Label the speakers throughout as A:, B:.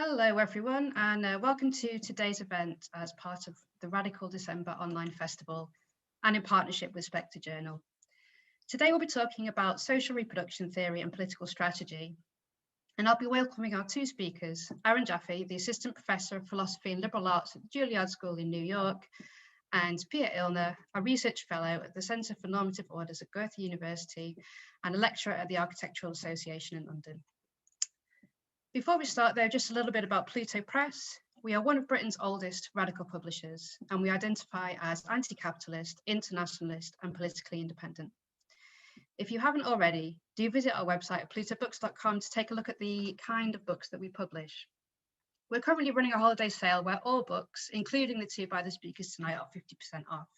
A: Hello everyone, and welcome to today's event as part of the Radical December Online Festival and in partnership with Spectre Journal. Today we'll be talking about social reproduction theory and political strategy, and I'll be welcoming our two speakers, Aaron Jaffe, the Assistant Professor of Philosophy and Liberal Arts at the Juilliard School in New York, and Peer Illner, a Research Fellow at the Centre for Normative Orders at Goethe University and a lecturer at the Architectural Association in London. Before we start though, just a little bit about Pluto Press. We are one of Britain's oldest radical publishers, and we identify as anti-capitalist, internationalist, and politically independent. If you haven't already, do visit our website at plutobooks.com to take a look at the kind of books that we publish. We're currently running a holiday sale where all books, including the two by the speakers tonight, are 50% off.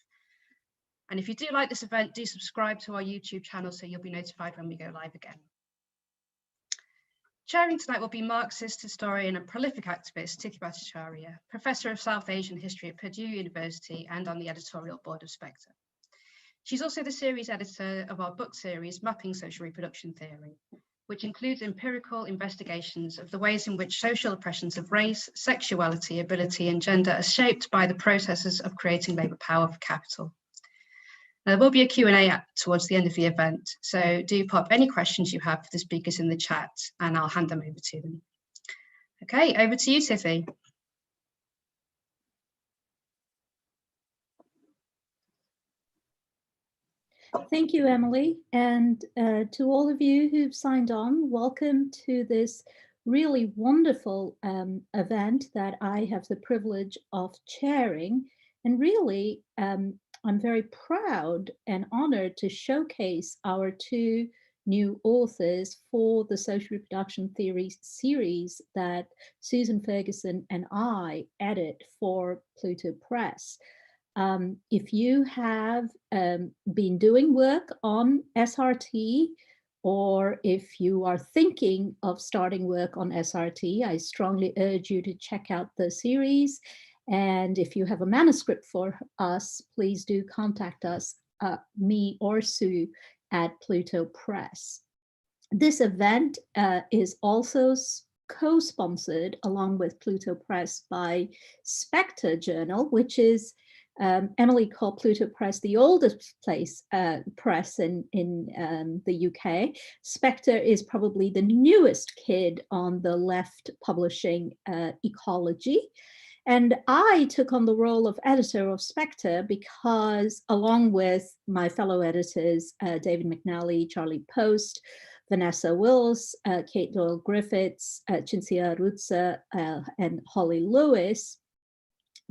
A: And if you do like this event, do subscribe to our YouTube channel so you'll be notified when we go live again. Chairing tonight will be Marxist historian and prolific activist Tithi Bhattacharya, Professor of South Asian History at Purdue University and on the editorial board of Spectre. She's also the series editor of our book series, Mapping Social Reproduction Theory, which includes empirical investigations of the ways in which social oppressions of race, sexuality, ability, and gender are shaped by the processes of creating labour power for capital. There will be a Q&A towards the end of the event, so do pop any questions you have for the speakers in the chat and I'll hand them over to them. Okay, over to you, Tithi.
B: Thank you, Emily, and to all of you who've signed on, welcome to this really wonderful event that I have the privilege of chairing. And really, I'm very proud and honored to showcase our two new authors for the Social Reproduction Theory series that Susan Ferguson and I edit for Pluto Press. If you have been doing work on SRT, or if you are thinking of starting work on SRT, I strongly urge you to check out the series. And if you have a manuscript for us, please do contact us, me or Sue at Pluto Press. This event is also co-sponsored along with Pluto Press by Spectre Journal, which is Emily called Pluto Press the oldest press in the UK. Spectre is probably the newest kid on the left publishing ecology. And I took on the role of editor of Spectre because, along with my fellow editors, David McNally, Charlie Post, Vanessa Wills, Kate Doyle-Griffiths, Cinzia Arruzza, and Holly Lewis,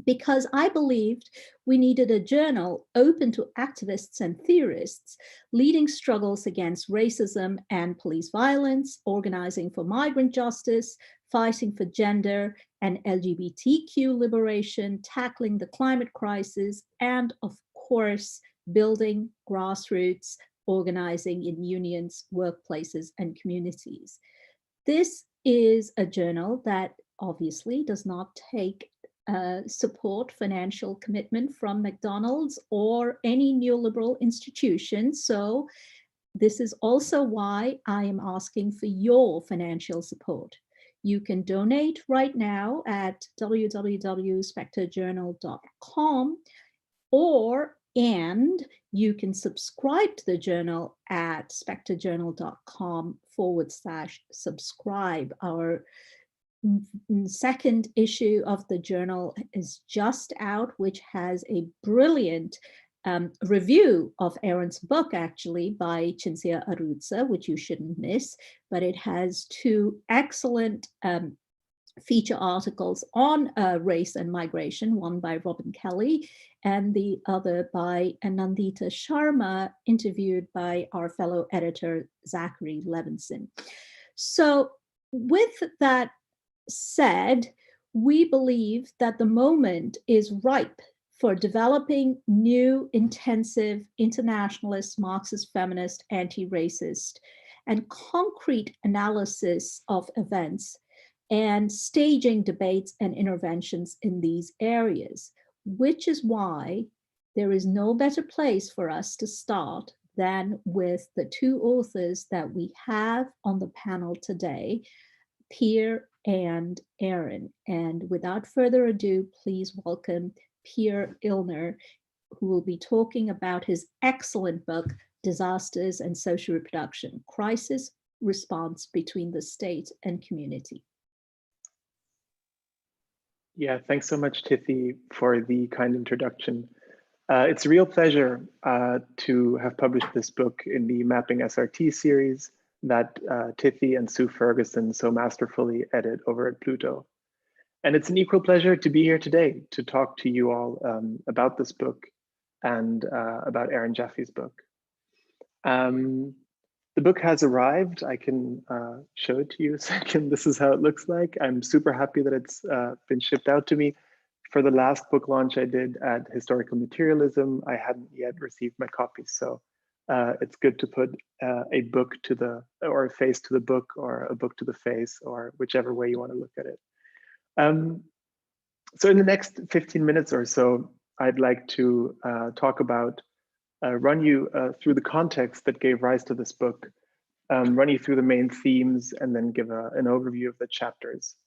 B: because I believed we needed a journal open to activists and theorists leading struggles against racism and police violence, organizing for migrant justice, fighting for gender and LGBTQ liberation, tackling the climate crisis, and of course, building grassroots organizing in unions, workplaces, and communities. This is a journal that obviously does not take support, financial commitment from McDonald's or any neoliberal institution. So this is also why I am asking for your financial support. You can donate right now at www.spectrejournal.com, and you can subscribe to the journal at spectrejournal.com/subscribe. Our second issue of the journal is just out, which has a brilliant review of Aaron's book, actually, by Cinzia Arruzza, which you shouldn't miss, but it has two excellent feature articles on race and migration, one by Robin Kelly and the other by Nandita Sharma, interviewed by our fellow editor, Zachary Levinson. So with that said, we believe that the moment is ripe for developing new, intensive, internationalist, Marxist-feminist, anti-racist, and concrete analysis of events and staging debates and interventions in these areas, which is why there is no better place for us to start than with the two authors that we have on the panel today, Peer and Aaron. And without further ado, please welcome Peer Illner, who will be talking about his excellent book, Disasters and Social Reproduction, Crisis Response Between the State and Community.
C: Yeah, thanks so much, Tithi, for the kind introduction. It's a real pleasure to have published this book in the Mapping SRT series that Tithi and Sue Ferguson so masterfully edit over at Pluto. And it's an equal pleasure to be here today to talk to you all about this book and about Aaron Jaffe's book. The book has arrived. I can show it to you a second. This is how it looks like. I'm super happy that it's been shipped out to me. For the last book launch I did at Historical Materialism, I hadn't yet received my copies. So it's good to put a book to the, or a face to the book, or a book to the face, or whichever way you want to look at it. So in the next 15 minutes or so, I'd like to talk about, run you through the context that gave rise to this book, run you through the main themes, and then give an overview of the chapters.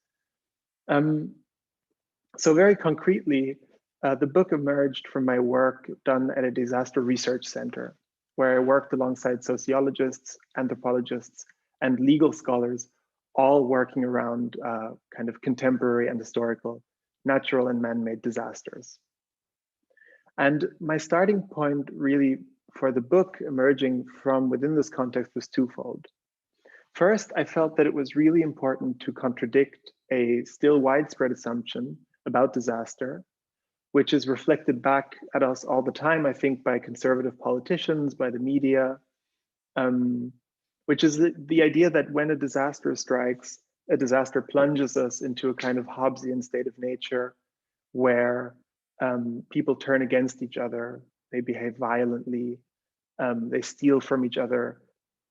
C: So very concretely, the book emerged from my work done at a disaster research center, where I worked alongside sociologists, anthropologists, and legal scholars, all working around kind of contemporary and historical natural and man-made disasters. And my starting point really for the book emerging from within this context was twofold. First, I felt that it was really important to contradict a still widespread assumption about disaster, which is reflected back at us all the time, I think, by conservative politicians, by the media, which is the idea that when a disaster strikes, a disaster plunges us into a kind of Hobbesian state of nature where people turn against each other, they behave violently, they steal from each other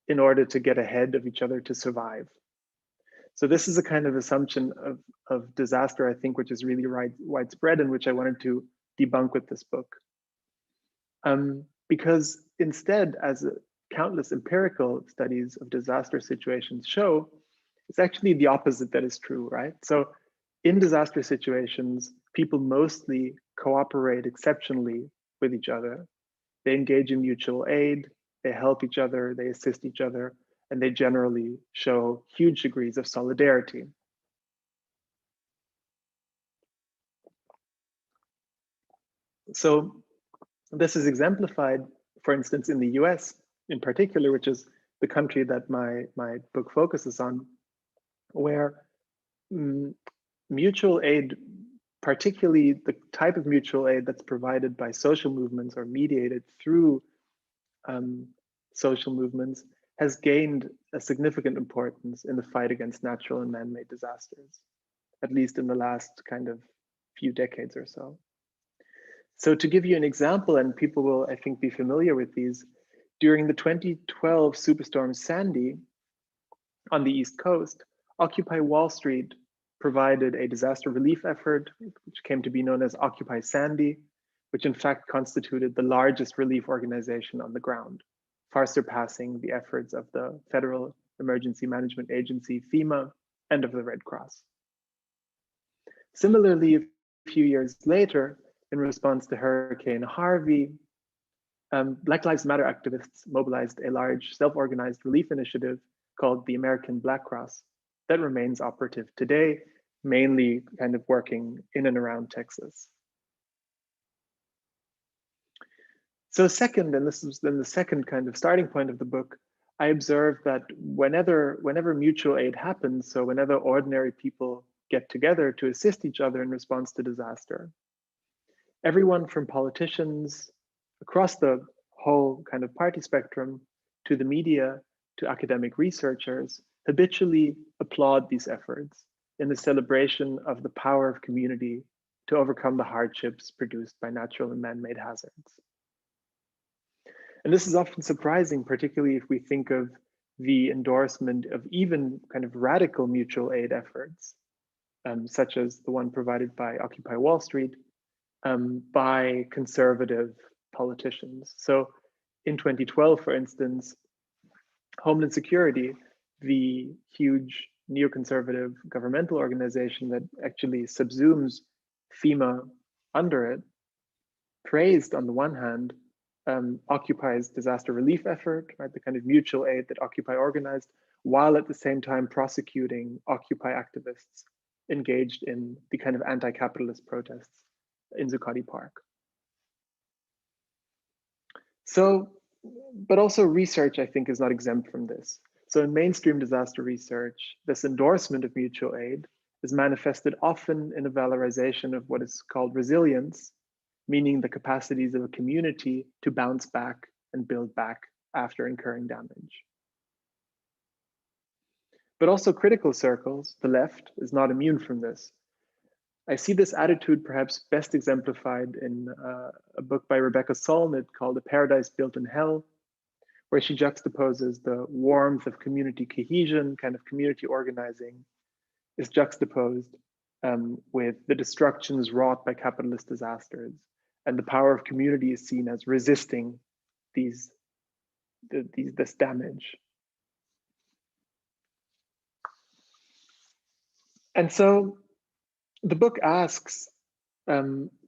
C: in order to get ahead of each other to survive. So this is a kind of assumption of disaster, I think, which is really widespread and which I wanted to debunk with this book. Because instead, as countless empirical studies of disaster situations show, it's actually the opposite that is true, right? So in disaster situations, people mostly cooperate exceptionally with each other. They engage in mutual aid, they help each other, they assist each other, and they generally show huge degrees of solidarity. So this is exemplified, for instance, in the US in particular, which is the country that my book focuses on, where mutual aid, particularly the type of mutual aid that's provided by social movements or mediated through social movements, has gained a significant importance in the fight against natural and man-made disasters, at least in the last kind of few decades or so. So to give you an example, and people will, I think, be familiar with these, during the 2012 superstorm Sandy on the East Coast, Occupy Wall Street provided a disaster relief effort, which came to be known as Occupy Sandy, which in fact constituted the largest relief organization on the ground, far surpassing the efforts of the Federal Emergency Management Agency, FEMA, and of the Red Cross. Similarly, a few years later, in response to Hurricane Harvey, Black Lives Matter activists mobilized a large self-organized relief initiative called the American Black Cross that remains operative today, mainly kind of working in and around Texas. So second, and this is then the second kind of starting point of the book, I observed that whenever mutual aid happens, so whenever ordinary people get together to assist each other in response to disaster, everyone from politicians across the whole kind of party spectrum to the media to academic researchers habitually applaud these efforts in the celebration of the power of community to overcome the hardships produced by natural and man-made hazards. And this is often surprising, particularly if we think of the endorsement of even kind of radical mutual aid efforts, such as the one provided by Occupy Wall Street, by conservative politicians. So in 2012, for instance, Homeland Security, the huge neoconservative governmental organization that actually subsumes FEMA under it, praised on the one hand Occupy's disaster relief effort, right, the kind of mutual aid that Occupy organized, while at the same time prosecuting Occupy activists engaged in the kind of anti-capitalist protests in Zuccotti Park. So, but also research, I think, is not exempt from this. So in mainstream disaster research, this endorsement of mutual aid is manifested often in a valorization of what is called resilience, meaning the capacities of a community to bounce back and build back after incurring damage. But also critical circles, the left, is not immune from this. I see this attitude perhaps best exemplified in a book by Rebecca Solnit called A Paradise Built in Hell, where she juxtaposes the warmth of community cohesion, kind of community organizing, is juxtaposed with the destructions wrought by capitalist disasters. And the power of community is seen as resisting this damage. And so the book asks,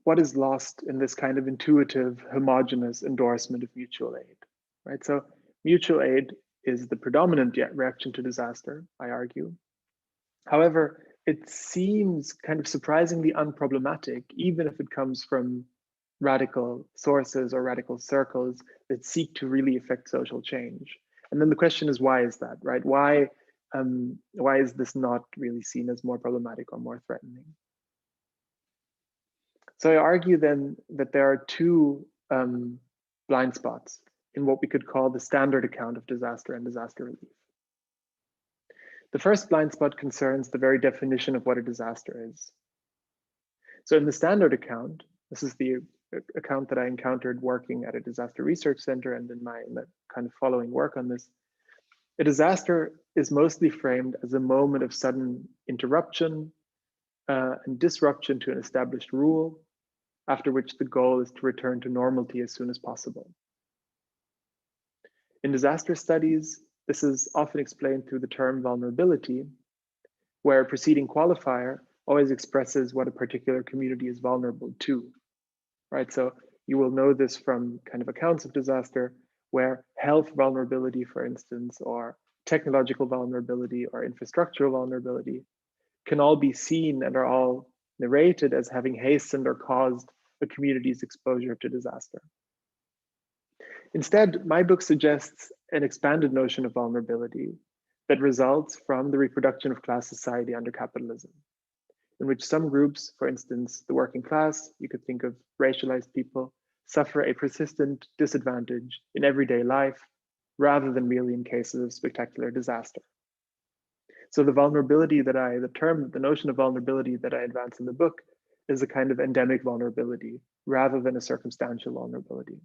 C: what is lost in this kind of intuitive, homogeneous endorsement of mutual aid, right? So mutual aid is the predominant reaction to disaster, I argue. However, it seems kind of surprisingly unproblematic, even if it comes from radical sources or radical circles that seek to really affect social change. And then the question is, why is that, right? Why is this not really seen as more problematic or more threatening? So I argue then that there are two blind spots in what we could call the standard account of disaster and disaster relief. The first blind spot concerns the very definition of what a disaster is. So in the standard account, this is the account that I encountered working at a disaster research center and in the kind of following work on this, a disaster is mostly framed as a moment of sudden interruption and disruption to an established rule, after which the goal is to return to normality as soon as possible. In disaster studies, this is often explained through the term vulnerability, where a preceding qualifier always expresses what a particular community is vulnerable to, right? So you will know this from kind of accounts of disaster, where health vulnerability, for instance, or technological vulnerability or infrastructural vulnerability can all be seen and are all narrated as having hastened or caused a community's exposure to disaster. Instead, my book suggests an expanded notion of vulnerability that results from the reproduction of class society under capitalism, in which some groups, for instance, the working class, you could think of racialized people, suffer a persistent disadvantage in everyday life rather than merely in cases of spectacular disaster. So the vulnerability that the notion of vulnerability that I advance in the book is a kind of endemic vulnerability rather than a circumstantial vulnerability.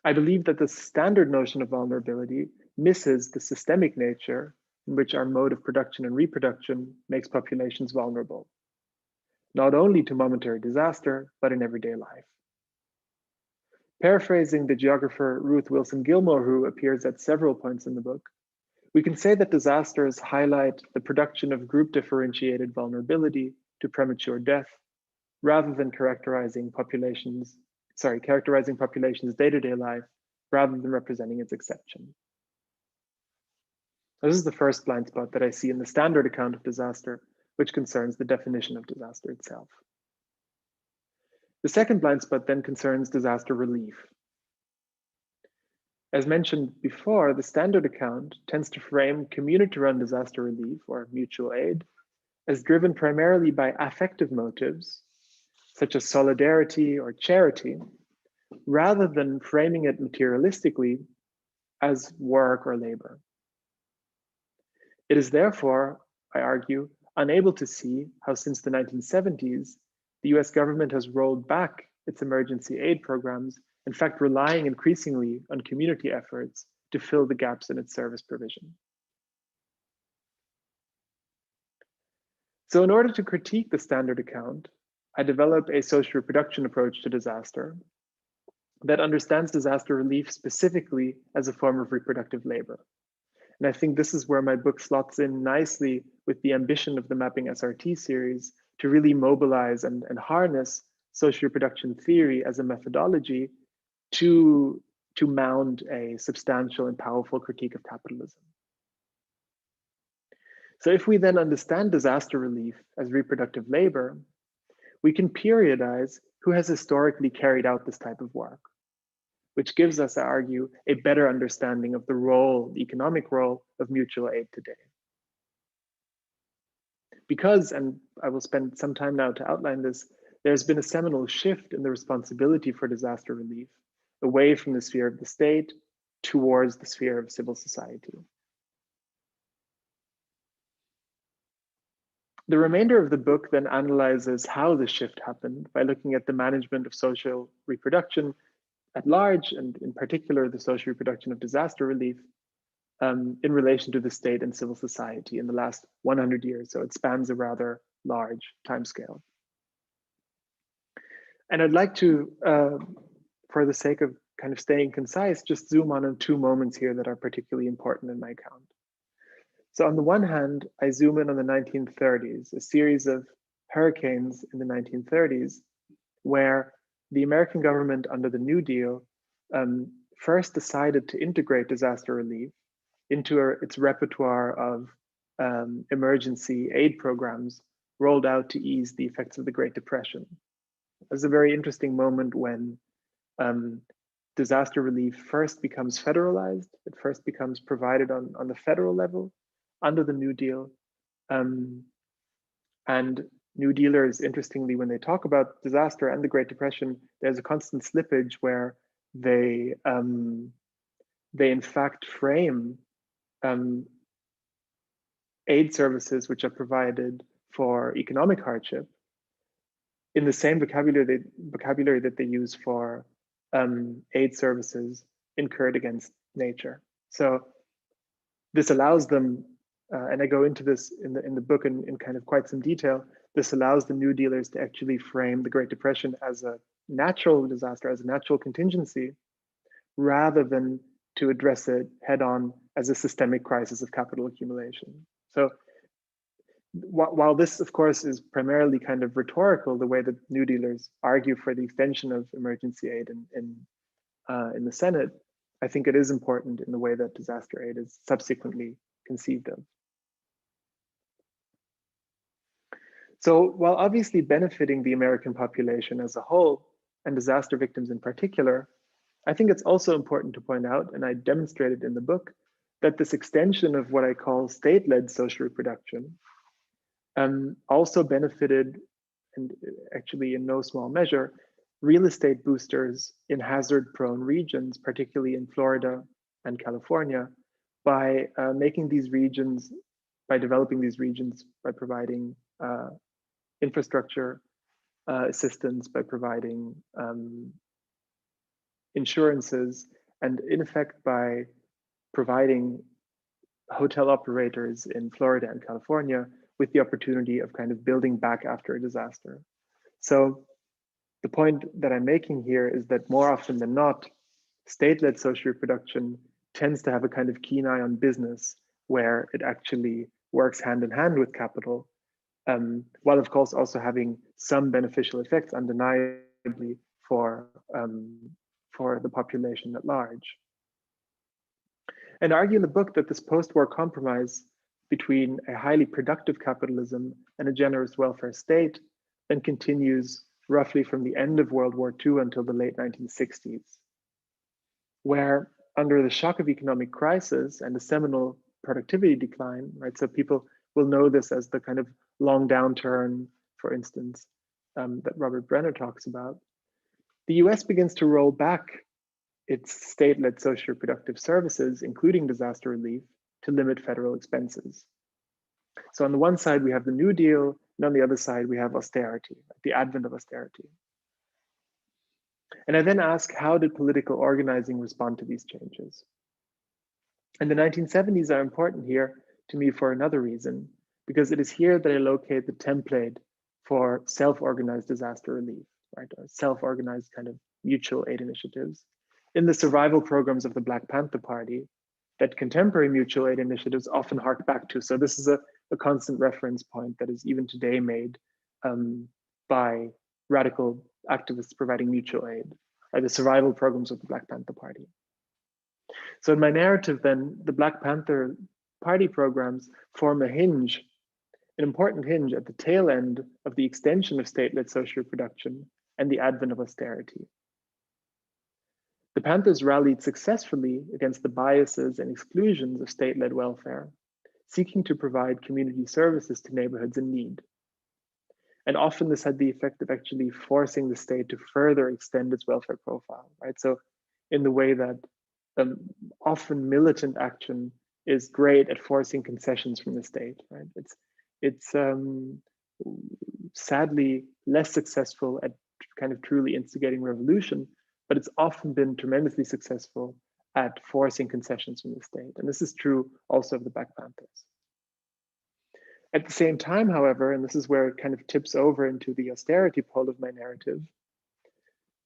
C: I believe that the standard notion of vulnerability misses the systemic nature in which our mode of production and reproduction makes populations vulnerable, not only to momentary disaster, but in everyday life. Paraphrasing the geographer Ruth Wilson Gilmore, who appears at several points in the book, we can say that disasters highlight the production of group differentiated vulnerability to premature death, rather than characterizing populations' day-to-day life, rather than representing its exception. This is the first blind spot that I see in the standard account of disaster, which concerns the definition of disaster itself. The second blind spot then concerns disaster relief. As mentioned before, the standard account tends to frame community-run disaster relief, or mutual aid, as driven primarily by affective motives, such as solidarity or charity, rather than framing it materialistically as work or labor. It is therefore, I argue, unable to see how since the 1970s, the US government has rolled back its emergency aid programs, in fact, relying increasingly on community efforts to fill the gaps in its service provision. So in order to critique the standard account, I developed a social reproduction approach to disaster that understands disaster relief specifically as a form of reproductive labor. And I think this is where my book slots in nicely with the ambition of the Mapping SRT series to really mobilize and harness social reproduction theory as a methodology to mount a substantial and powerful critique of capitalism. So if we then understand disaster relief as reproductive labor, we can periodize who has historically carried out this type of work, which gives us, I argue, a better understanding of the role, the economic role of mutual aid today. Because, and I will spend some time now to outline this, there's been a seminal shift in the responsibility for disaster relief away from the sphere of the state towards the sphere of civil society. The remainder of the book then analyzes how this shift happened by looking at the management of social reproduction at large, and in particular, the social reproduction of disaster relief in relation to the state and civil society in the last 100 years. So it spans a rather large timescale. And I'd like to, for the sake of kind of staying concise, just zoom on two moments here that are particularly important in my account. So on the one hand, I zoom in on the 1930s, a series of hurricanes in the 1930s, where the American government under the New Deal first decided to integrate disaster relief into its repertoire of emergency aid programs rolled out to ease the effects of the Great Depression. It was a very interesting moment when disaster relief first becomes federalized. It first becomes provided on the federal level under the New Deal. And New Dealers, interestingly, when they talk about disaster and the Great Depression, there's a constant slippage where they in fact frame aid services which are provided for economic hardship in the same vocabulary that they use for aid services incurred against nature. So this allows them, and I go into this in the book in kind of quite some detail, this allows the New Dealers to actually frame the Great Depression as a natural disaster, as a natural contingency, rather than to address it head on as a systemic crisis of capital accumulation. So while this, of course, is primarily kind of rhetorical, the way that New Dealers argue for the extension of emergency aid in the Senate, I think it is important in the way that disaster aid is subsequently conceived of. So while obviously benefiting the American population as a whole, and disaster victims in particular, I think it's also important to point out, and I demonstrated in the book, that this extension of what I call state-led social reproduction also benefited, and actually in no small measure, real estate boosters in hazard-prone regions, particularly in Florida and California, by making these regions, by developing these regions, by providing infrastructure assistance, by providing insurances, and in effect by providing hotel operators in Florida and California with the opportunity of kind of building back after a disaster. So the point that I'm making here is that more often than not, state-led social reproduction tends to have a kind of keen eye on business where it actually works hand in hand with capital, while of course also having some beneficial effects undeniably for the population at large. And I argue in the book that this post-war compromise between a highly productive capitalism and a generous welfare state then continues roughly from the end of World War II until the late 1960s, where under the shock of economic crisis and a seminal productivity decline, right? So people will know this as the kind of long downturn, for instance, that Robert Brenner talks about. The US begins to roll back its state-led social reproductive services, including disaster relief, to limit federal expenses. So on the one side, we have the New Deal, and on the other side, we have austerity, the advent of austerity. And I then ask, how did political organizing respond to these changes? And the 1970s are important here to me for another reason, because it is here that I locate the template for self-organized disaster relief, right? Or self-organized kind of mutual aid initiatives in the survival programs of the Black Panther Party that contemporary mutual aid initiatives often hark back to. So this is a constant reference point that is even today made by radical activists providing mutual aid, or the survival programs of the Black Panther Party. So in my narrative then, the Black Panther Party programs form a hinge, an important hinge at the tail end of the extension of state-led social reproduction and the advent of austerity. The Panthers rallied successfully against the biases and exclusions of state-led welfare, seeking to provide community services to neighborhoods in need. And often this had the effect of actually forcing the state to further extend its welfare profile, right? So in the way that often militant action is great at forcing concessions from the state, right? It's sadly less successful at kind of truly instigating revolution, but it's often been tremendously successful at forcing concessions from the state. And this is true also of the Black Panthers. At the same time, however, and this is where it kind of tips over into the austerity pole of my narrative,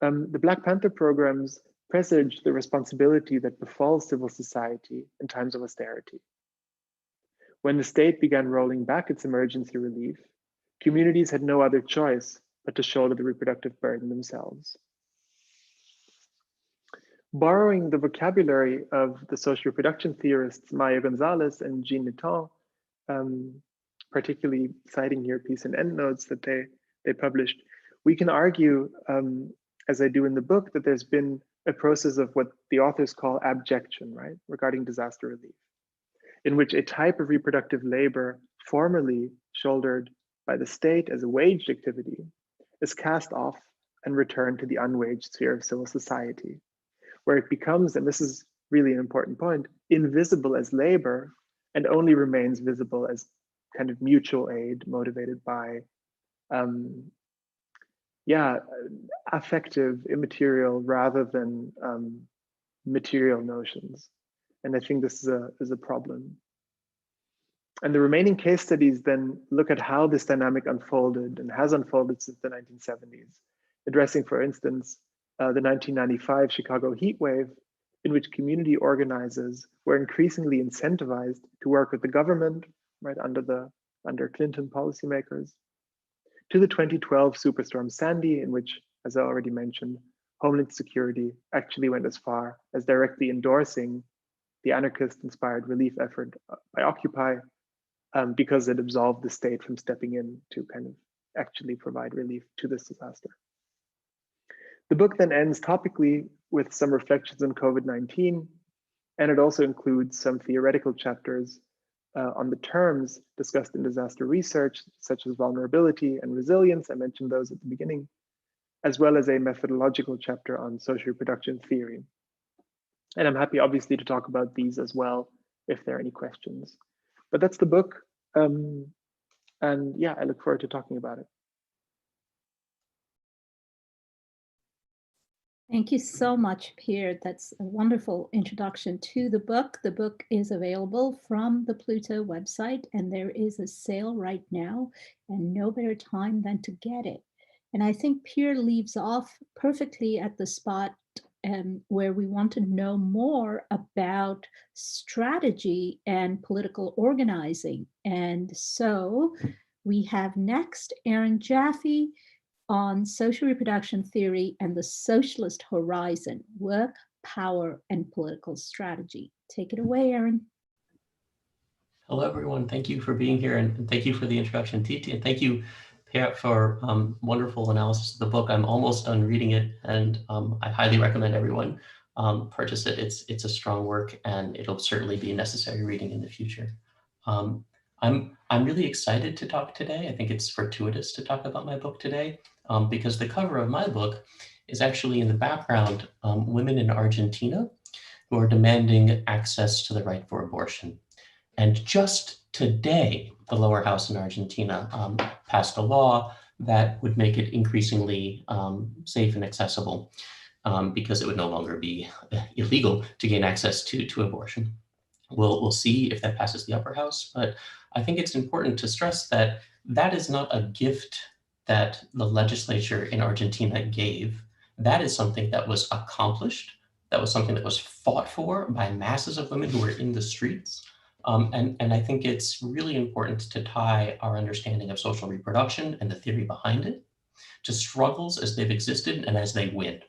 C: the Black Panther programs presaged the responsibility that befalls civil society in times of austerity. When the state began rolling back its emergency relief, communities had no other choice but to shoulder the reproductive burden themselves. Borrowing the vocabulary of the social reproduction theorists Maya Gonzalez and Jean Netton, particularly citing here piece and endnotes that they published, we can argue, as I do in the book, that there's been a process of what the authors call abjection, right, regarding disaster relief, in which a type of reproductive labor formerly shouldered by the state as a waged activity is cast off and returned to the unwaged sphere of civil society, where it becomes, and this is really an important point, invisible as labor and only remains visible as kind of mutual aid motivated by affective, immaterial, rather than material notions. And I think this is a problem. And the remaining case studies then look at how this dynamic unfolded and has unfolded since the 1970s, addressing, for instance, the 1995 Chicago heat wave, in which community organizers were increasingly incentivized to work with the government, right, under Clinton policymakers, to the 2012 Superstorm Sandy, in which, as I already mentioned, Homeland Security actually went as far as directly endorsing the anarchist-inspired relief effort by Occupy, because it absolved the state from stepping in to kind of actually provide relief to this disaster. The book then ends topically with some reflections on COVID-19, and it also includes some theoretical chapters on the terms discussed in disaster research, such as vulnerability and resilience. I mentioned those at the beginning, as well as a methodological chapter on social reproduction theory. And I'm happy, obviously, to talk about these as well, if there are any questions. But that's the book. And yeah, I look forward to talking about it.
B: Thank you so much, Peer. That's a wonderful introduction to the book. The book is available from the Pluto website, and there is a sale right now, and no better time than to get it. And I think Peer leaves off perfectly at the spot where we want to know more about strategy and political organizing. And so we have next Aaron Jaffe on social reproduction theory and the Socialist Horizon, work, power, and political strategy. Take it away, Aaron.
D: Hello, everyone. Thank you for being here, and thank you for the introduction, Tithi, and thank you, Peer, for wonderful analysis of the book. I'm almost done reading it, and I highly recommend everyone purchase it. It's a strong work, and it'll certainly be necessary reading in the future. I'm really excited to talk today. I think it's fortuitous to talk about my book today, because the cover of my book is actually in the background women in Argentina who are demanding access to the right for abortion. And just today, the lower house in Argentina passed a law that would make it increasingly safe and accessible, because it would no longer be illegal to gain access to abortion. We'll see if that passes the upper house, but I think it's important to stress that that is not a gift that the legislature in Argentina gave. That is something that was accomplished That was something that was fought for by masses of women who were in the streets. And I think it's really important to tie our understanding of social reproduction and the theory behind it to struggles as they've existed and as they win.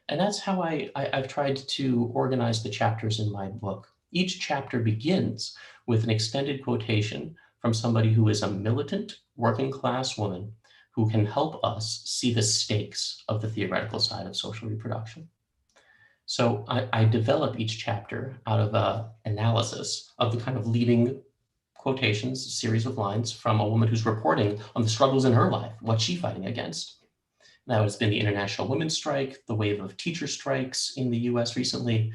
D: And that's how I've tried to organize the chapters in my book. Each chapter begins with an extended quotation from somebody who is a militant working class woman who can help us see the stakes of the theoretical side of social reproduction. So I develop each chapter out of an analysis of the kind of leading quotations, a series of lines from a woman who's reporting on the struggles in her life, what she's fighting against. That has been the International Women's Strike, the wave of teacher strikes in the US recently,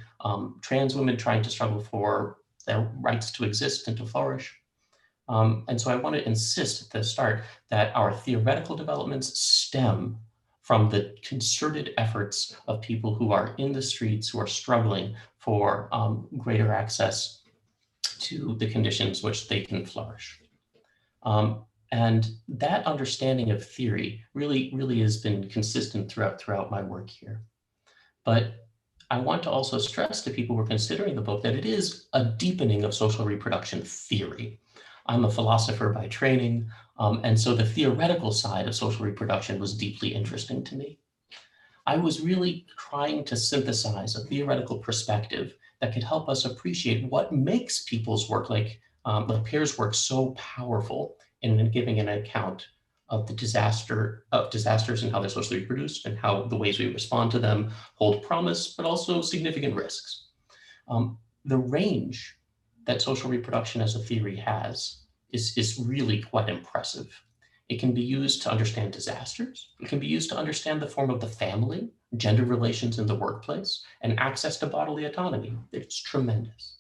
D: trans women trying to struggle for their rights to exist and to flourish. And so I want to insist at the start that our theoretical developments stem from the concerted efforts of people who are in the streets, who are struggling for greater access to the conditions which they can flourish. And that understanding of theory really has been consistent throughout my work here. But I want to also stress to people who are considering the book that it is a deepening of social reproduction theory. I'm a philosopher by training, and so the theoretical side of social reproduction was deeply interesting to me. I was really trying to synthesize a theoretical perspective that could help us appreciate what makes people's work, like Peer's work, so powerful in giving an account of the disasters and how they're socially reproduced and how the ways we respond to them hold promise, but also significant risks. The range that social reproduction as a theory has is really quite impressive. It can be used to understand disasters. It can be used to understand the form of the family, gender relations in the workplace, and access to bodily autonomy. It's tremendous.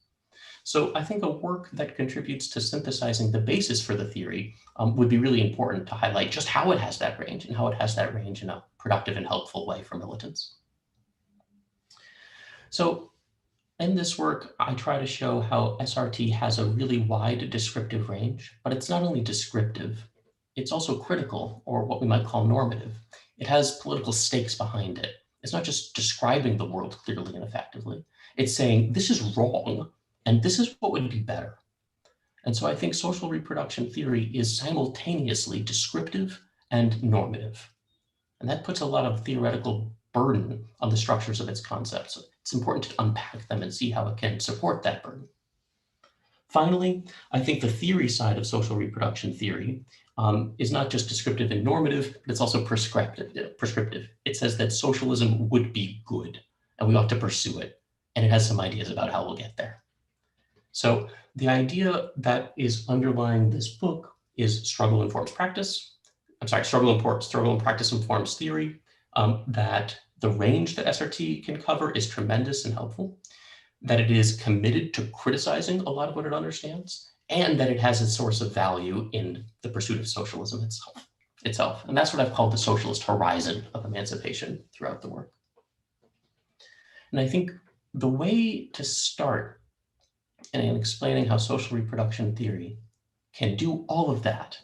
D: So I think a work that contributes to synthesizing the basis for the theory would be really important to highlight just how it has that range and how it has that range in a productive and helpful way for militants. So in this work, I try to show how SRT has a really wide descriptive range, but it's not only descriptive, it's also critical, or what we might call normative. It has political stakes behind it. It's not just describing the world clearly and effectively. It's saying, this is wrong, and this is what would be better. And so I think social reproduction theory is simultaneously descriptive and normative. And that puts a lot of theoretical burden on the structures of its concepts. So it's important to unpack them and see how it can support that burden. Finally, I think the theory side of social reproduction theory is not just descriptive and normative, but it's also prescriptive. It says that socialism would be good and we ought to pursue it. And it has some ideas about how we'll get there. So the idea that is underlying this book is struggle informs practice. Struggle and practice informs theory, that the range that SRT can cover is tremendous and helpful, that it is committed to criticizing a lot of what it understands, and that it has a source of value in the pursuit of socialism itself. And that's what I've called the Socialist Horizon of emancipation throughout the work. And I think the way to start in explaining how social reproduction theory can do all of that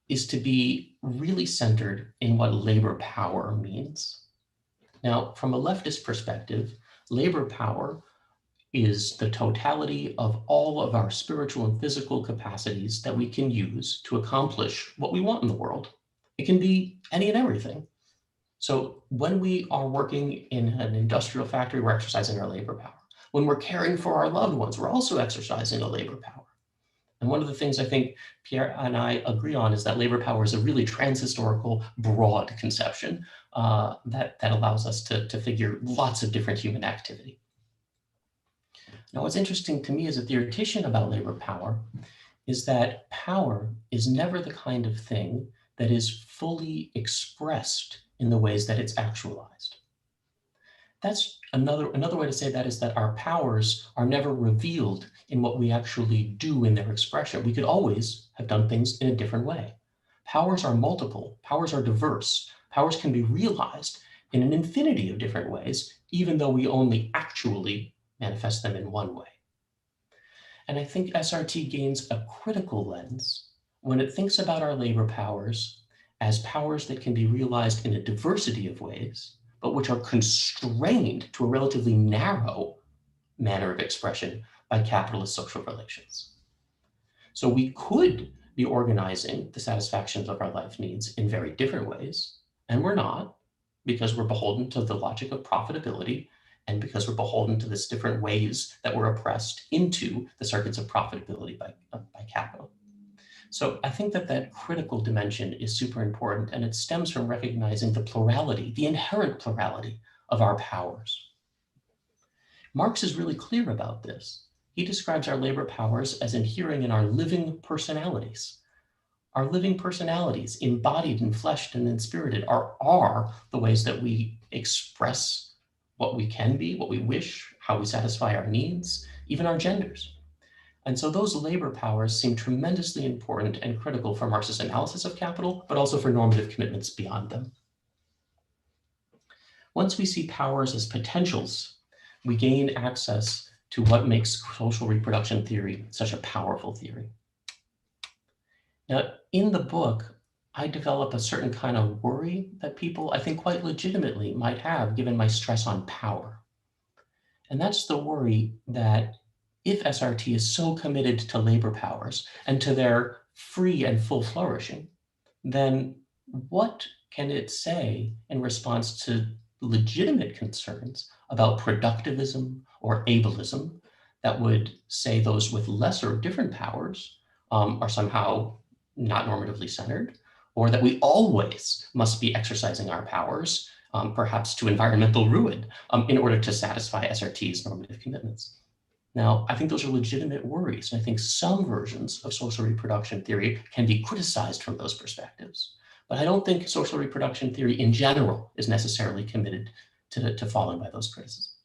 D: is to be really centered in what labor power means. Now, from a leftist perspective, labor power is the totality of all of our spiritual and physical capacities that we can use to accomplish what we want in the world. It can be any and everything. So when we are working in an industrial factory, we're exercising our labor power. When we're caring for our loved ones, we're also exercising a labor power. And one of the things I think Pierre and I agree on is that labor power is a really transhistorical, broad conception that allows us to figure lots of different human activity. Now, what's interesting to me as a theoretician about labor power is that power is never the kind of thing that is fully expressed in the ways that it's actualized. That's another way to say that is that our powers are never revealed in what we actually do in their expression. We could always have done things in a different way. Powers are multiple, powers are diverse, powers can be realized in an infinity of different ways, even though we only actually manifest them in one way. And I think SRT gains a critical lens when it thinks about our labor powers as powers that can be realized in a diversity of ways, but which are constrained to a relatively narrow manner of expression by capitalist social relations. So we could be organizing the satisfactions of our life needs in very different ways, and we're not, because we're beholden to the logic of profitability, and because we're beholden to this different ways that we're oppressed into the circuits of profitability by capital. So I think that that critical dimension is super important, and it stems from recognizing the plurality, the inherent plurality of our powers. Marx is really clear about this. He describes our labor powers as inhering in our living personalities. Our living personalities, embodied and fleshed and inspirited, are the ways that we express what we can be, what we wish, how we satisfy our needs, even our genders. And so those labor powers seem tremendously important and critical for Marxist analysis of capital, but also for normative commitments beyond them. Once we see powers as potentials, we gain access to what makes social reproduction theory such a powerful theory. Now, in the book, I develop a certain kind of worry that people, I think quite legitimately, might have given my stress on power. And that's the worry that if SRT is so committed to labor powers and to their free and full flourishing, then what can it say in response to legitimate concerns about productivism or ableism that would say those with lesser or different powers are somehow not normatively centered, or that we always must be exercising our powers, perhaps to environmental ruin, in order to satisfy SRT's normative commitments. Now, I think those are legitimate worries, and I think some versions of social reproduction theory can be criticized from those perspectives. But I don't think social reproduction theory in general is necessarily committed to falling by those criticisms.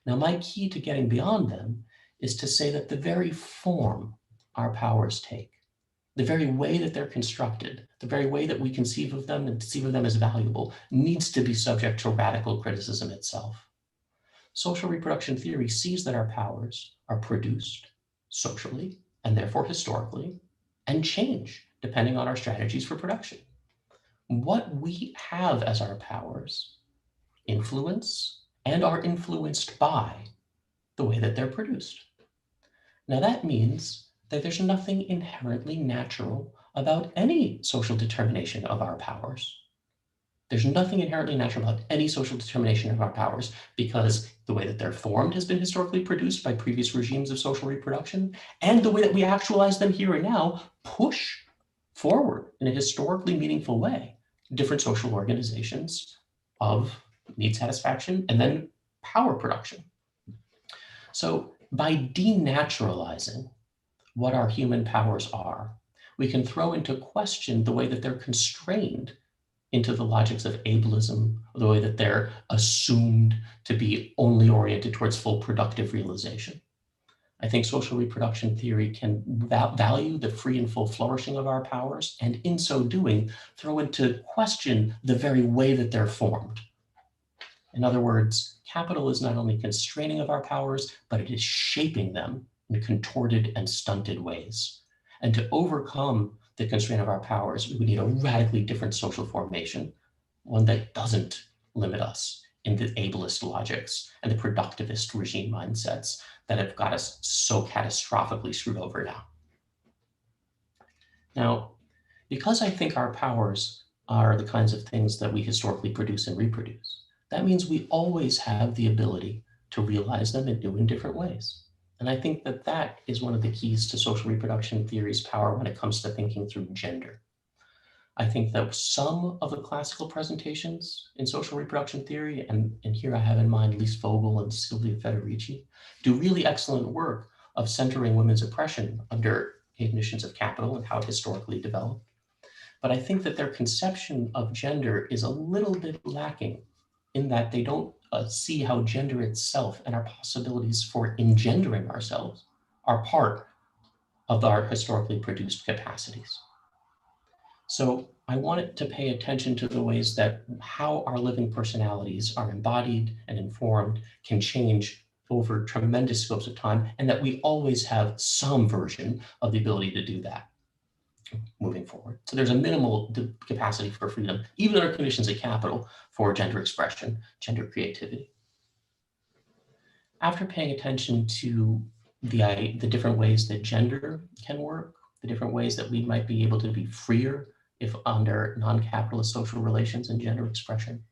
D: Now, my key to getting beyond them is to say that the very form our powers take, the very way that they're constructed, the very way that we conceive of them and conceive of them as valuable, needs to be subject to radical criticism itself. Social reproduction theory sees that our powers are produced socially and therefore historically, and change depending on our strategies for production. What we have as our powers influence and are influenced by the way that they're produced. Now that means that there's nothing inherently natural about any social determination of our powers. There's nothing inherently natural about any social determination of our powers, because the way that they're formed has been historically produced by previous regimes of social reproduction, and the way that we actualize them here and now push forward in a historically meaningful way different social organizations of need satisfaction and then power production. So by denaturalizing what our human powers are, we can throw into question the way that they're constrained into the logics of ableism, the way that they're assumed to be only oriented towards full productive realization. I think social reproduction theory can value the free and full flourishing of our powers, and in so doing, throw into question the very way that they're formed. In other words, capital is not only constraining of our powers, but it is shaping them in contorted and stunted ways. And to overcome the constraint of our powers, we need a radically different social formation, one that doesn't limit us in the ableist logics and the productivist regime mindsets that have got us so catastrophically screwed over now. Now, because I think our powers are the kinds of things that we historically produce and reproduce, that means we always have the ability to realize them in new and different ways. And I think that that is one of the keys to social reproduction theory's power when it comes to thinking through gender. I think that some of the classical presentations in social reproduction theory, and here I have in mind Lise Vogel and Silvia Federici, do really excellent work of centering women's oppression under conditions of capital and how it historically developed. But I think that their conception of gender is a little bit lacking in that they don't see how gender itself and our possibilities for engendering ourselves are part of our historically produced capacities. So I wanted to pay attention to the ways that how our living personalities are embodied and informed can change over tremendous scopes of time, and that we always have some version of the ability to do that. moving forward. So there's a minimal capacity for freedom, even under conditions of capital, for gender expression, gender creativity. After paying attention to the different ways that gender can work, the different ways that we might be able to be freer if under non-capitalist social relations and gender expression,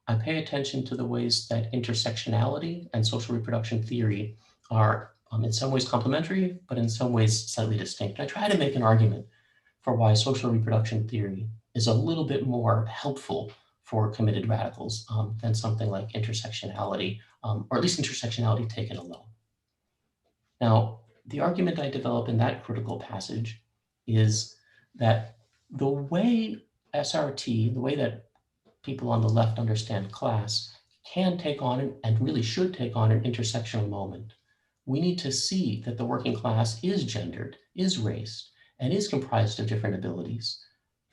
D: I pay attention to the ways that intersectionality and social reproduction theory are in some ways complementary, but in some ways slightly distinct. I try to make an argument for why social reproduction theory is a little bit more helpful for committed radicals than something like intersectionality, or at least intersectionality taken alone. Now, the argument I develop in that critical passage is that the way SRT, the way that people on the left understand class, can take on and really should take on an intersectional moment. We need to see that the working class is gendered, is raced, and is comprised of different abilities.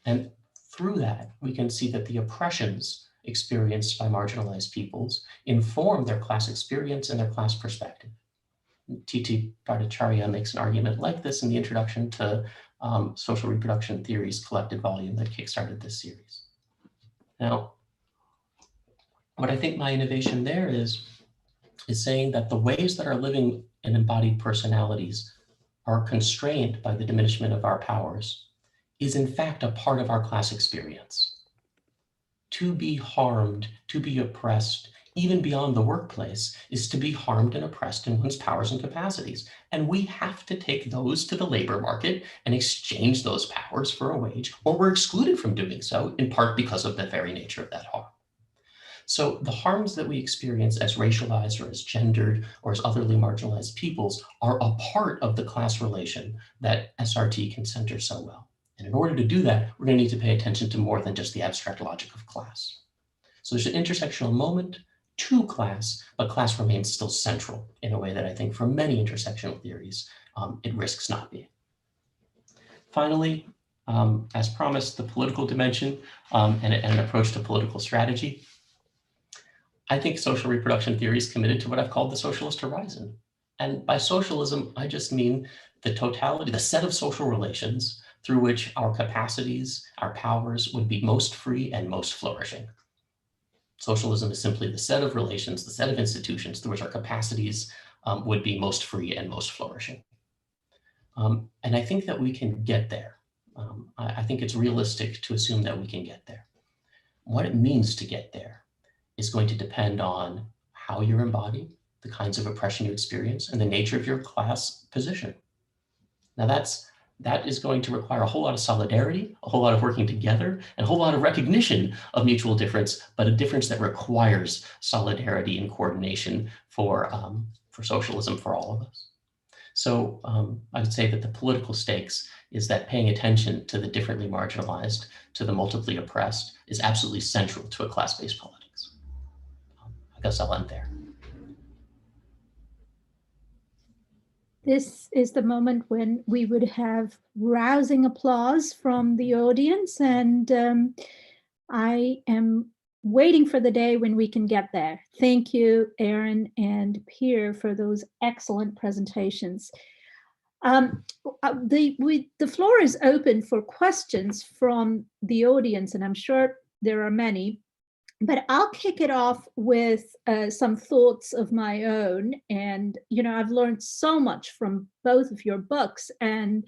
D: And through that, we can see that the oppressions experienced by marginalized peoples inform their class experience and their class perspective. Tithi Bhattacharya makes an argument like this in the introduction to Social Reproduction Theory's collected volume that kickstarted this series. Now, what I think my innovation there is saying that the ways that our living and embodied personalities are constrained by the diminishment of our powers is in fact a part of our class experience. To be harmed, to be oppressed, even beyond the workplace, is to be harmed and oppressed in one's powers and capacities. And we have to take those to the labor market and exchange those powers for a wage, or we're excluded from doing so, in part because of the very nature of that harm. So the harms that we experience as racialized or as gendered or as otherly marginalized peoples are a part of the class relation that SRT can center so well. And in order to do that, we're going to need to pay attention to more than just the abstract logic of class. So there's an intersectional moment to class, but class remains still central in a way that I think for many intersectional theories, it risks not being. Finally, as promised, the political dimension and an approach to political strategy. I think social reproduction theory is committed to what I've called the Socialist Horizon. And by socialism, I just mean the totality, the set of social relations through which our capacities, our powers would be most free and most flourishing. Socialism is simply the set of relations, the set of institutions through which our capacities would be most free and most flourishing. And I think that we can get there. I think it's realistic to assume that we can get there. What it means to get there is going to depend on how you're embodied, the kinds of oppression you experience, and the nature of your class position. Now that is going to require a whole lot of solidarity, a whole lot of working together, and a whole lot of recognition of mutual difference, but a difference that requires solidarity and coordination for socialism for all of us. So I would say that the political stakes is that paying attention to the differently marginalized, to the multiply oppressed, is absolutely central to a class-based politics. I guess I'll end there.
B: This is the moment when we would have rousing applause from the audience, and I am waiting for the day when we can get there. Thank you, Aaron and Peer, for those excellent presentations. The floor is open for questions from the audience, and I'm sure there are many. But I'll kick it off with some thoughts of my own. And, you know, I've learned so much from both of your books, and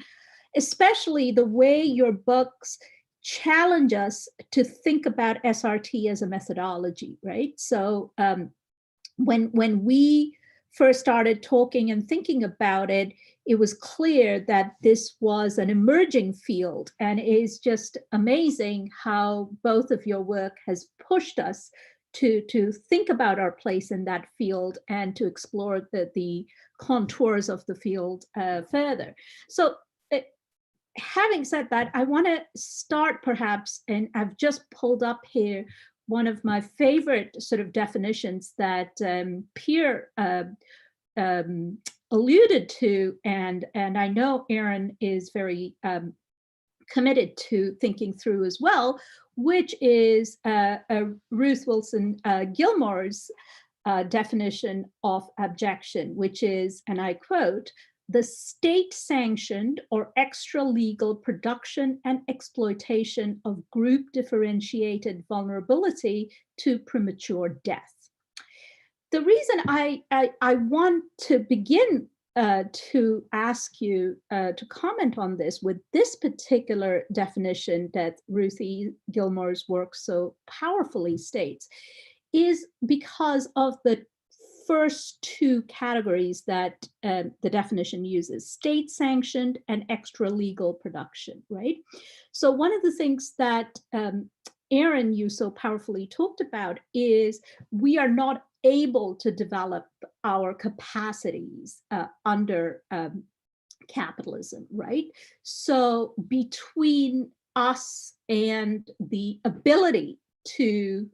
B: especially the way your books challenge us to think about SRT as a methodology, right? So when we first started talking and thinking about it, it was clear that this was an emerging field, and it is just amazing how both of your work has pushed us to think about our place in that field and to explore the contours of the field further. So having said that, I want to start perhaps, and I've just pulled up here one of my favorite sort of definitions that Peer alluded to, and I know Aaron is very committed to thinking through as well, which is Ruth Wilson Gilmore's definition of abjection, which is, and I quote, the state-sanctioned or extra-legal production and exploitation of group-differentiated vulnerability to premature death. The reason I want to begin to ask you to comment on this with this particular definition that Ruthie Gilmore's work so powerfully states is because of the first two categories that the definition uses, state-sanctioned and extra-legal production, right? So one of the things that Aaron, you so powerfully talked about is we are not able to develop our capacities under capitalism, right? So between us and the ability to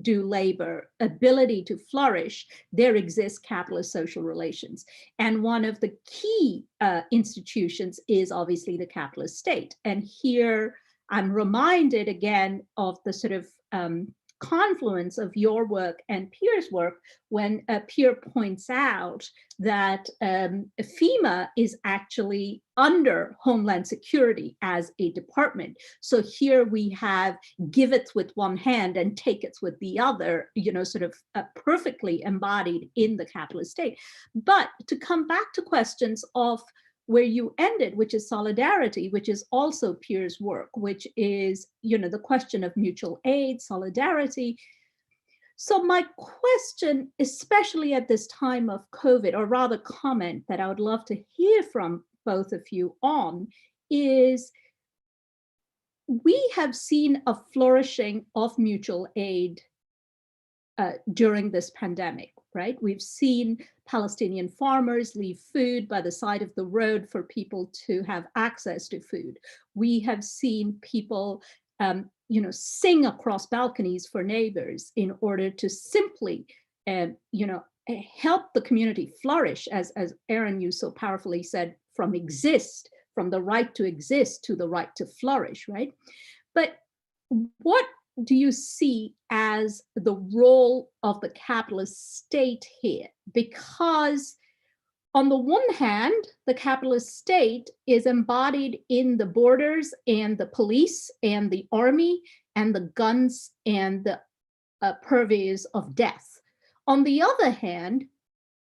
B: do labor, ability to flourish, there exists capitalist social relations. And one of the key institutions is obviously the capitalist state. And here I'm reminded again of the sort of confluence of your work and Peer's work when Peer points out that FEMA is actually under Homeland Security as a department. So here we have give it with one hand and take it with the other, you know, sort of perfectly embodied in the capitalist state. But to come back to questions of where you ended, which is solidarity, which is also Peer's work, which is, you know, the question of mutual aid, solidarity. So my question, especially at this time of COVID, or rather comment that I would love to hear from both of you on, is we have seen a flourishing of mutual aid during this pandemic, right? We've seen Palestinian farmers leave food by the side of the road for people to have access to food. We have seen people, you know, sing across balconies for neighbors in order to simply, you know, help the community flourish, as Aaron, you so powerfully said, from the right to exist to the right to flourish, right? But what do you see as the role of the capitalist state here? Because on the one hand, the capitalist state is embodied in the borders and the police and the army and the guns and the purveyors of death. On the other hand,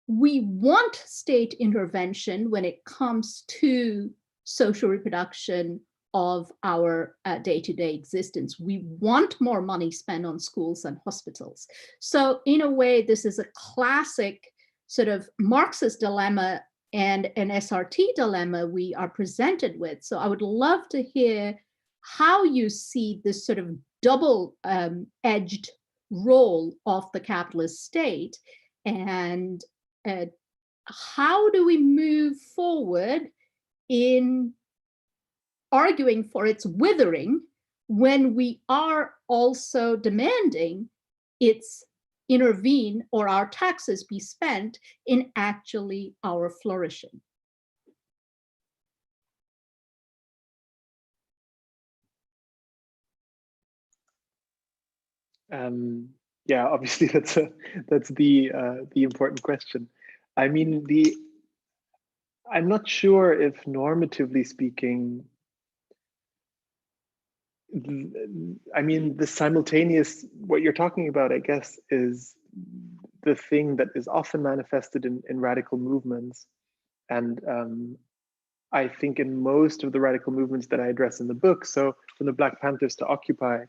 B: we want state intervention when it comes to social reproduction of our day-to-day existence. We want more money spent on schools and hospitals. So in a way, this is a classic sort of Marxist dilemma and an SRT dilemma we are presented with. So I would love to hear how you see this sort of double-edged role of the capitalist state, and how do we move forward in arguing for its withering when we are also demanding its intervene or our taxes be spent in actually our flourishing.
C: Yeah, obviously that's the important question. I mean, I'm not sure if normatively speaking, I mean, the simultaneous, what you're talking about, I guess, is the thing that is often manifested in radical movements. And I think in most of the radical movements that I address in the book, so from the Black Panthers to Occupy,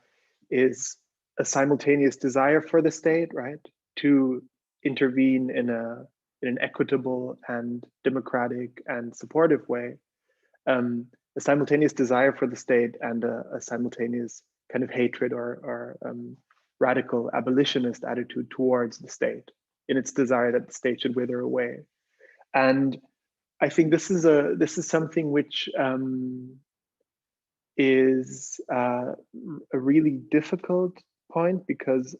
C: is a simultaneous desire for the state, right, to intervene in an equitable and democratic and supportive way. A simultaneous desire for the state and a simultaneous kind of hatred or radical abolitionist attitude towards the state in its desire that the state should wither away. And I think this is something which is a really difficult point, because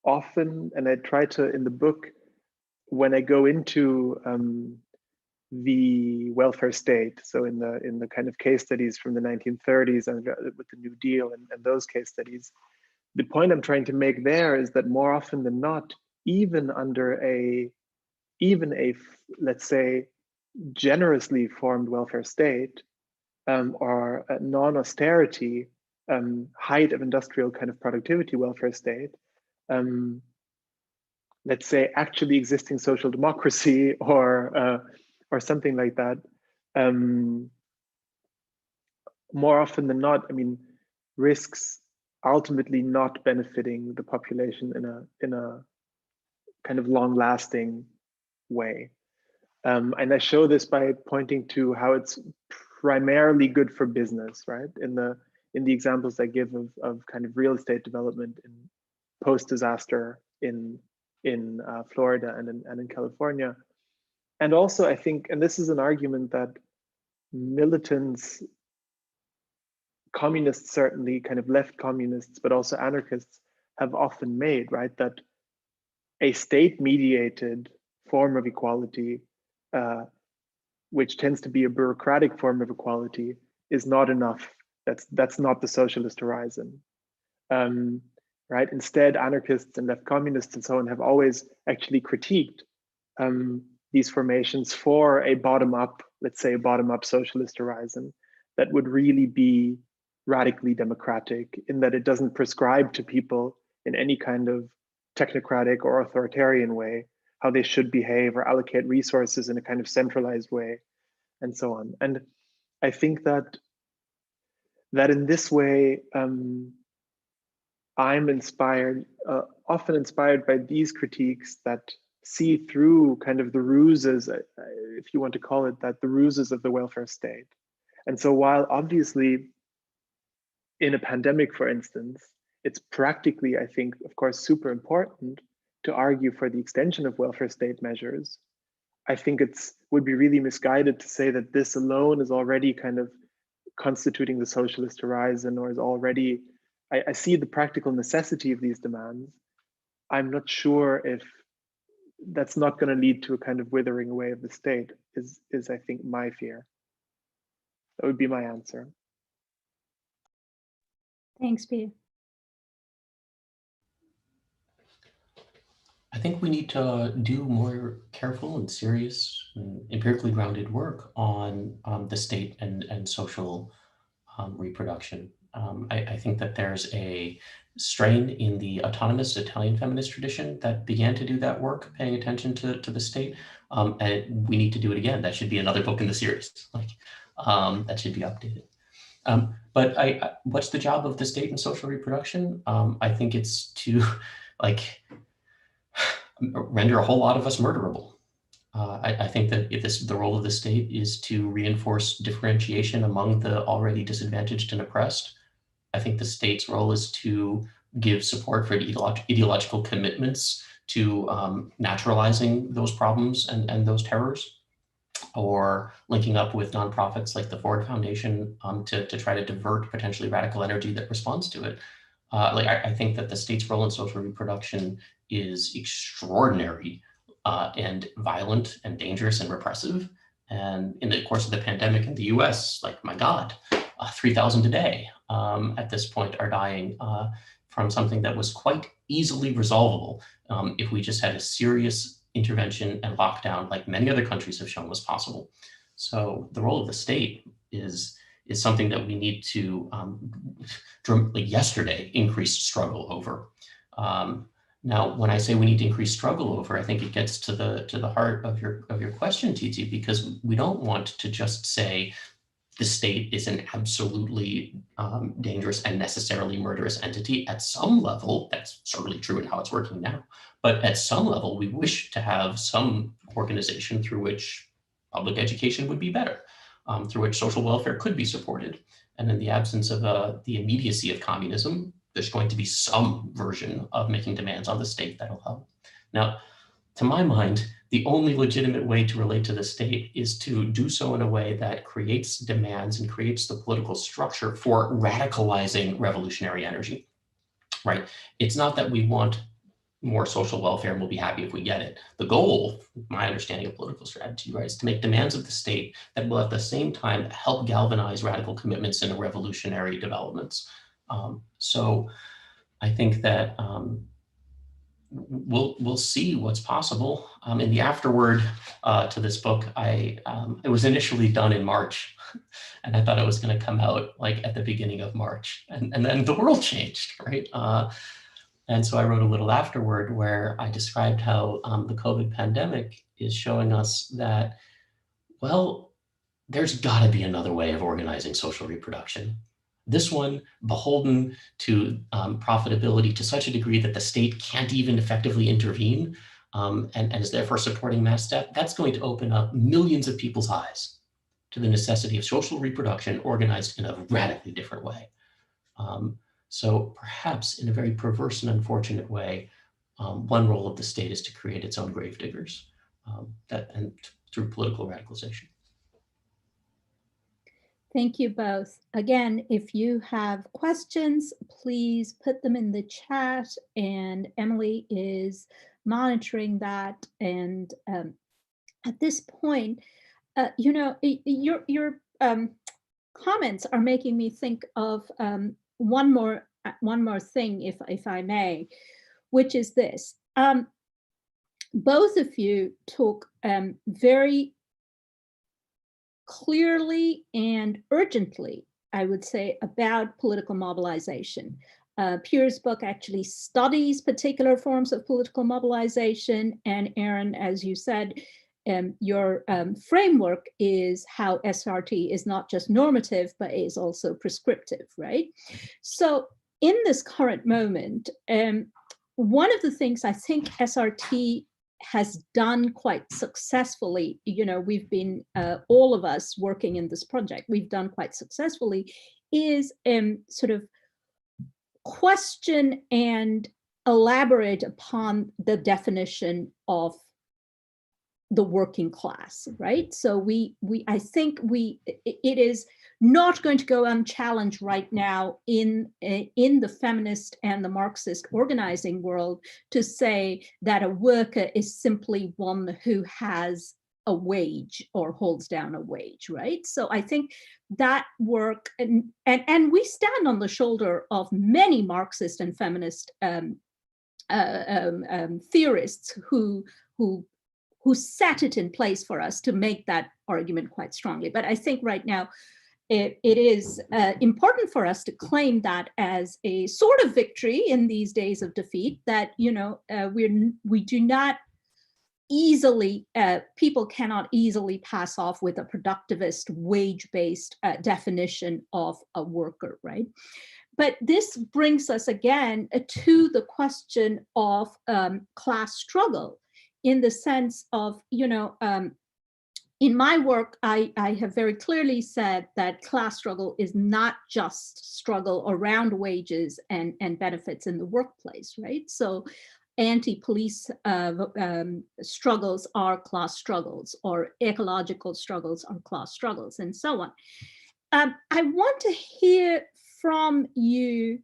C: often, and I try to in the book, when I go into the welfare state, so in the kind of case studies from the 1930s and with the New Deal and those case studies, the point I'm trying to make there is that more often than not, even under a let's say generously formed welfare state, or a non-austerity, height of industrial kind of productivity welfare state, let's say actually existing social democracy or something like that, more often than not, I mean, risks ultimately not benefiting the population in a kind of long-lasting way. And I show this by pointing to how it's primarily good for business, right? In the examples I give of kind of real estate development in post-disaster in Florida and in California. And also I think, and this is an argument that militants, communists certainly, kind of left communists, but also anarchists have often made, right? That a state-mediated form of equality, which tends to be a bureaucratic form of equality, is not enough. That's not the socialist horizon, right? Instead, anarchists and left communists and so on have always actually critiqued these formations for a bottom-up, let's say a bottom-up socialist horizon that would really be radically democratic, in that it doesn't prescribe to people in any kind of technocratic or authoritarian way how they should behave or allocate resources in a kind of centralized way, and so on. And I think that in this way, I'm inspired, often inspired by these critiques that see through kind of the ruses, if you want to call it that, the ruses of the welfare state. And so while obviously in a pandemic, for instance, it's practically, I think, of course, super important to argue for the extension of welfare state measures, I think would be really misguided to say that this alone is already kind of constituting the socialist horizon, or is already, I see the practical necessity of these demands. I'm not sure if that's not going to lead to a kind of withering away of the state, is I think my fear. That would be my answer.
B: Thanks, Peter.
D: I think we need to do more careful and serious and empirically grounded work on the state and social reproduction. I think that there's a strain in the autonomous Italian feminist tradition that began to do that work, paying attention to the state, and we need to do it again. That should be another book in the series. That should be updated. But what's the job of the state and social reproduction? I think it's to render a whole lot of us murderable. I think that the role of the state is to reinforce differentiation among the already disadvantaged and oppressed. I think the state's role is to give support for ideological commitments to naturalizing those problems and those terrors, or linking up with nonprofits like the Ford Foundation to try to divert potentially radical energy that responds to it. I think that the state's role in social reproduction is extraordinary and violent and dangerous and repressive. And in the course of the pandemic in the US, my God, 3,000 a day at this point are dying from something that was quite easily resolvable if we just had a serious intervention and lockdown like many other countries have shown was possible. So the role of the state is something that we need to yesterday increase struggle over. Now, when I say we need to increase struggle over, I think it gets to the heart of your question, Tithi, because we don't want to just say the state is an absolutely dangerous and necessarily murderous entity. At some level, that's certainly true in how it's working now, but at some level, we wish to have some organization through which public education would be better, through which social welfare could be supported. And in the absence of the immediacy of communism, there's going to be some version of making demands on the state that'll help. Now, to my mind, the only legitimate way to relate to the state is to do so in a way that creates demands and creates the political structure for radicalizing revolutionary energy, right? It's not that we want more social welfare and we'll be happy if we get it. The goal, my understanding of political strategy, right, is to make demands of the state that will at the same time help galvanize radical commitments in revolutionary developments. So I think that we'll see what's possible. In the afterword to this book, it was initially done in March, and I thought it was going to come out like at the beginning of March, and then the world changed, right? And so I wrote a little afterword where I described how the COVID pandemic is showing us that, well, there's got to be another way of organizing social reproduction. This one beholden to profitability to such a degree that the state can't even effectively intervene and is therefore supporting mass death, that's going to open up millions of people's eyes to the necessity of social reproduction organized in a radically different way. So perhaps in a very perverse and unfortunate way, one role of the state is to create its own gravediggers and through political radicalization.
B: Thank you both. Again, if you have questions, please put them in the chat, and Emily is monitoring that. And at this point, you know, your comments are making me think of one more thing, if I may, which is this. Both of you talk very clearly and urgently, I would say, about political mobilization. Peer's book actually studies particular forms of political mobilization, and Aaron, as you said, your framework is how SRT is not just normative, but is also prescriptive, right? So in this current moment, one of the things I think SRT has done quite successfully, you know, we've been, all of us working in this project, we've done quite successfully, is sort of question and elaborate upon the definition of the working class, right? So I think it is not going to go unchallenged right now in the feminist and the Marxist organizing world to say that a worker is simply one who has a wage or holds down a wage, right? So I think that work, and we stand on the shoulder of many Marxist and feminist theorists who set it in place for us to make that argument quite strongly. But I think right now it is important for us to claim that as a sort of victory in these days of defeat, that, you know, we do not easily, people cannot easily pass off with a productivist wage-based definition of a worker, right? But this brings us again to the question of class struggle, in the sense of, you know, in my work, I have very clearly said that class struggle is not just struggle around wages and benefits in the workplace, right? So anti-police struggles are class struggles, or ecological struggles are class struggles, and so on. I want to hear from you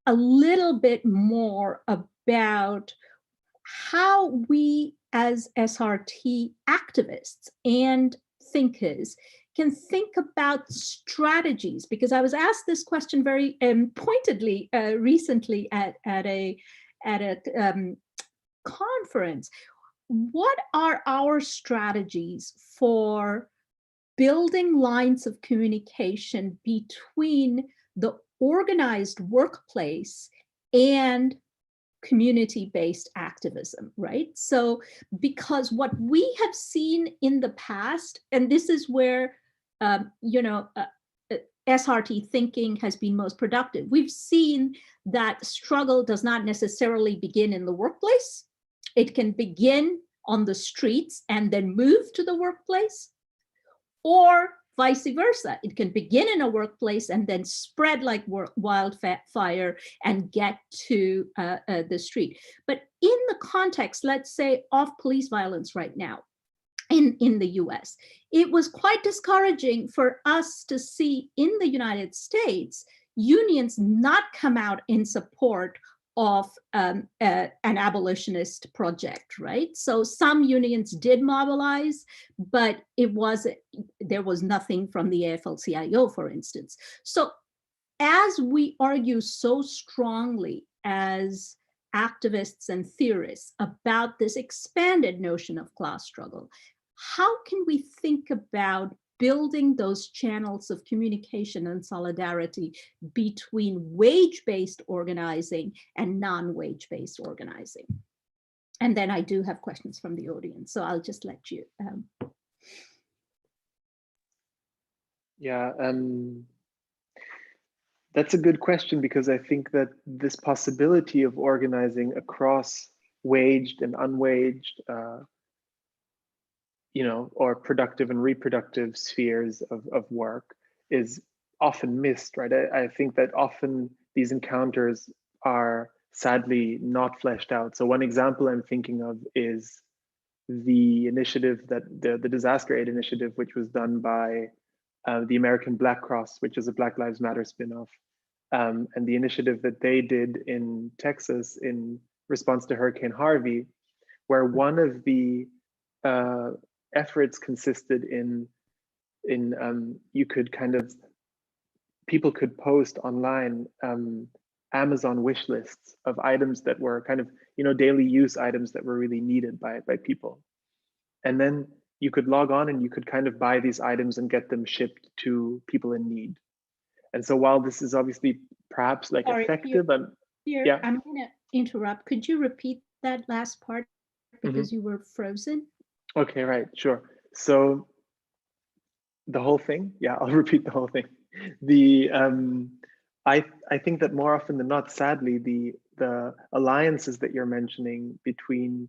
B: a little bit more about how we as SRT activists and thinkers can think about strategies, because I was asked this question very pointedly recently at a conference. What are our strategies for building lines of communication between the organized workplace and community-based activism, right? So, because what we have seen in the past, and this is where, you know, SRT thinking has been most productive. We've seen that struggle does not necessarily begin in the workplace. It can begin on the streets and then move to the workplace, or vice versa. It can begin in a workplace and then spread like wildfire and get to the street. But in the context, let's say, of police violence right now in the US, it was quite discouraging for us to see in the United States unions not come out in support of an abolitionist project, right? So some unions did mobilize, but there was nothing from the AFL-CIO, for instance. So as we argue so strongly as activists and theorists about this expanded notion of class struggle, how can we think about building those channels of communication and solidarity between wage-based organizing and non-wage-based organizing? And then I do have questions from the audience, so I'll just let you.
C: Yeah, that's a good question, because I think that this possibility of organizing across waged and unwaged, or productive and reproductive spheres of work is often missed, right? I think that often these encounters are sadly not fleshed out. So one example I'm thinking of is the initiative that the disaster aid initiative, which was done by the American Black Cross, which is a Black Lives Matter spinoff, and the initiative that they did in Texas in response to Hurricane Harvey, where one of the efforts consisted in you could people could post online Amazon wish lists of items that were kind of daily use items that were really needed by people, and then you could log on and you could kind of buy these items and get them shipped to people in need. And so while this is obviously perhaps like effective,
B: yeah, I'm going to interrupt. Could you repeat that last part, because you were frozen?
C: Okay, right, sure. So the whole thing, yeah, I'll repeat the whole thing. I think that more often than not, sadly, the alliances that you're mentioning between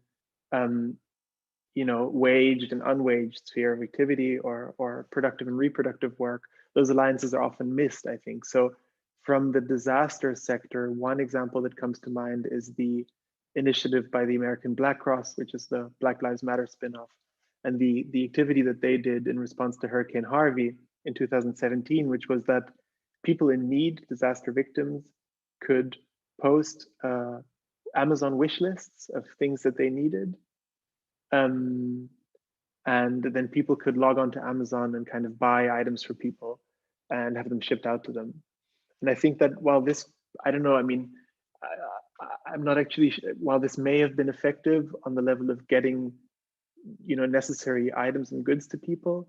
C: waged and unwaged sphere of activity or productive and reproductive work, those alliances are often missed, I think. So from the disaster sector, one example that comes to mind is the initiative by the American Black Cross, which is the Black Lives Matter spinoff, and the activity that they did in response to Hurricane Harvey in 2017, which was that people in need, disaster victims, could post Amazon wish lists of things that they needed. And then people could log on to Amazon and kind of buy items for people and have them shipped out to them. And I think that while this, I don't know, I mean, I'm not actually, while this may have been effective on the level of getting, necessary items and goods to people,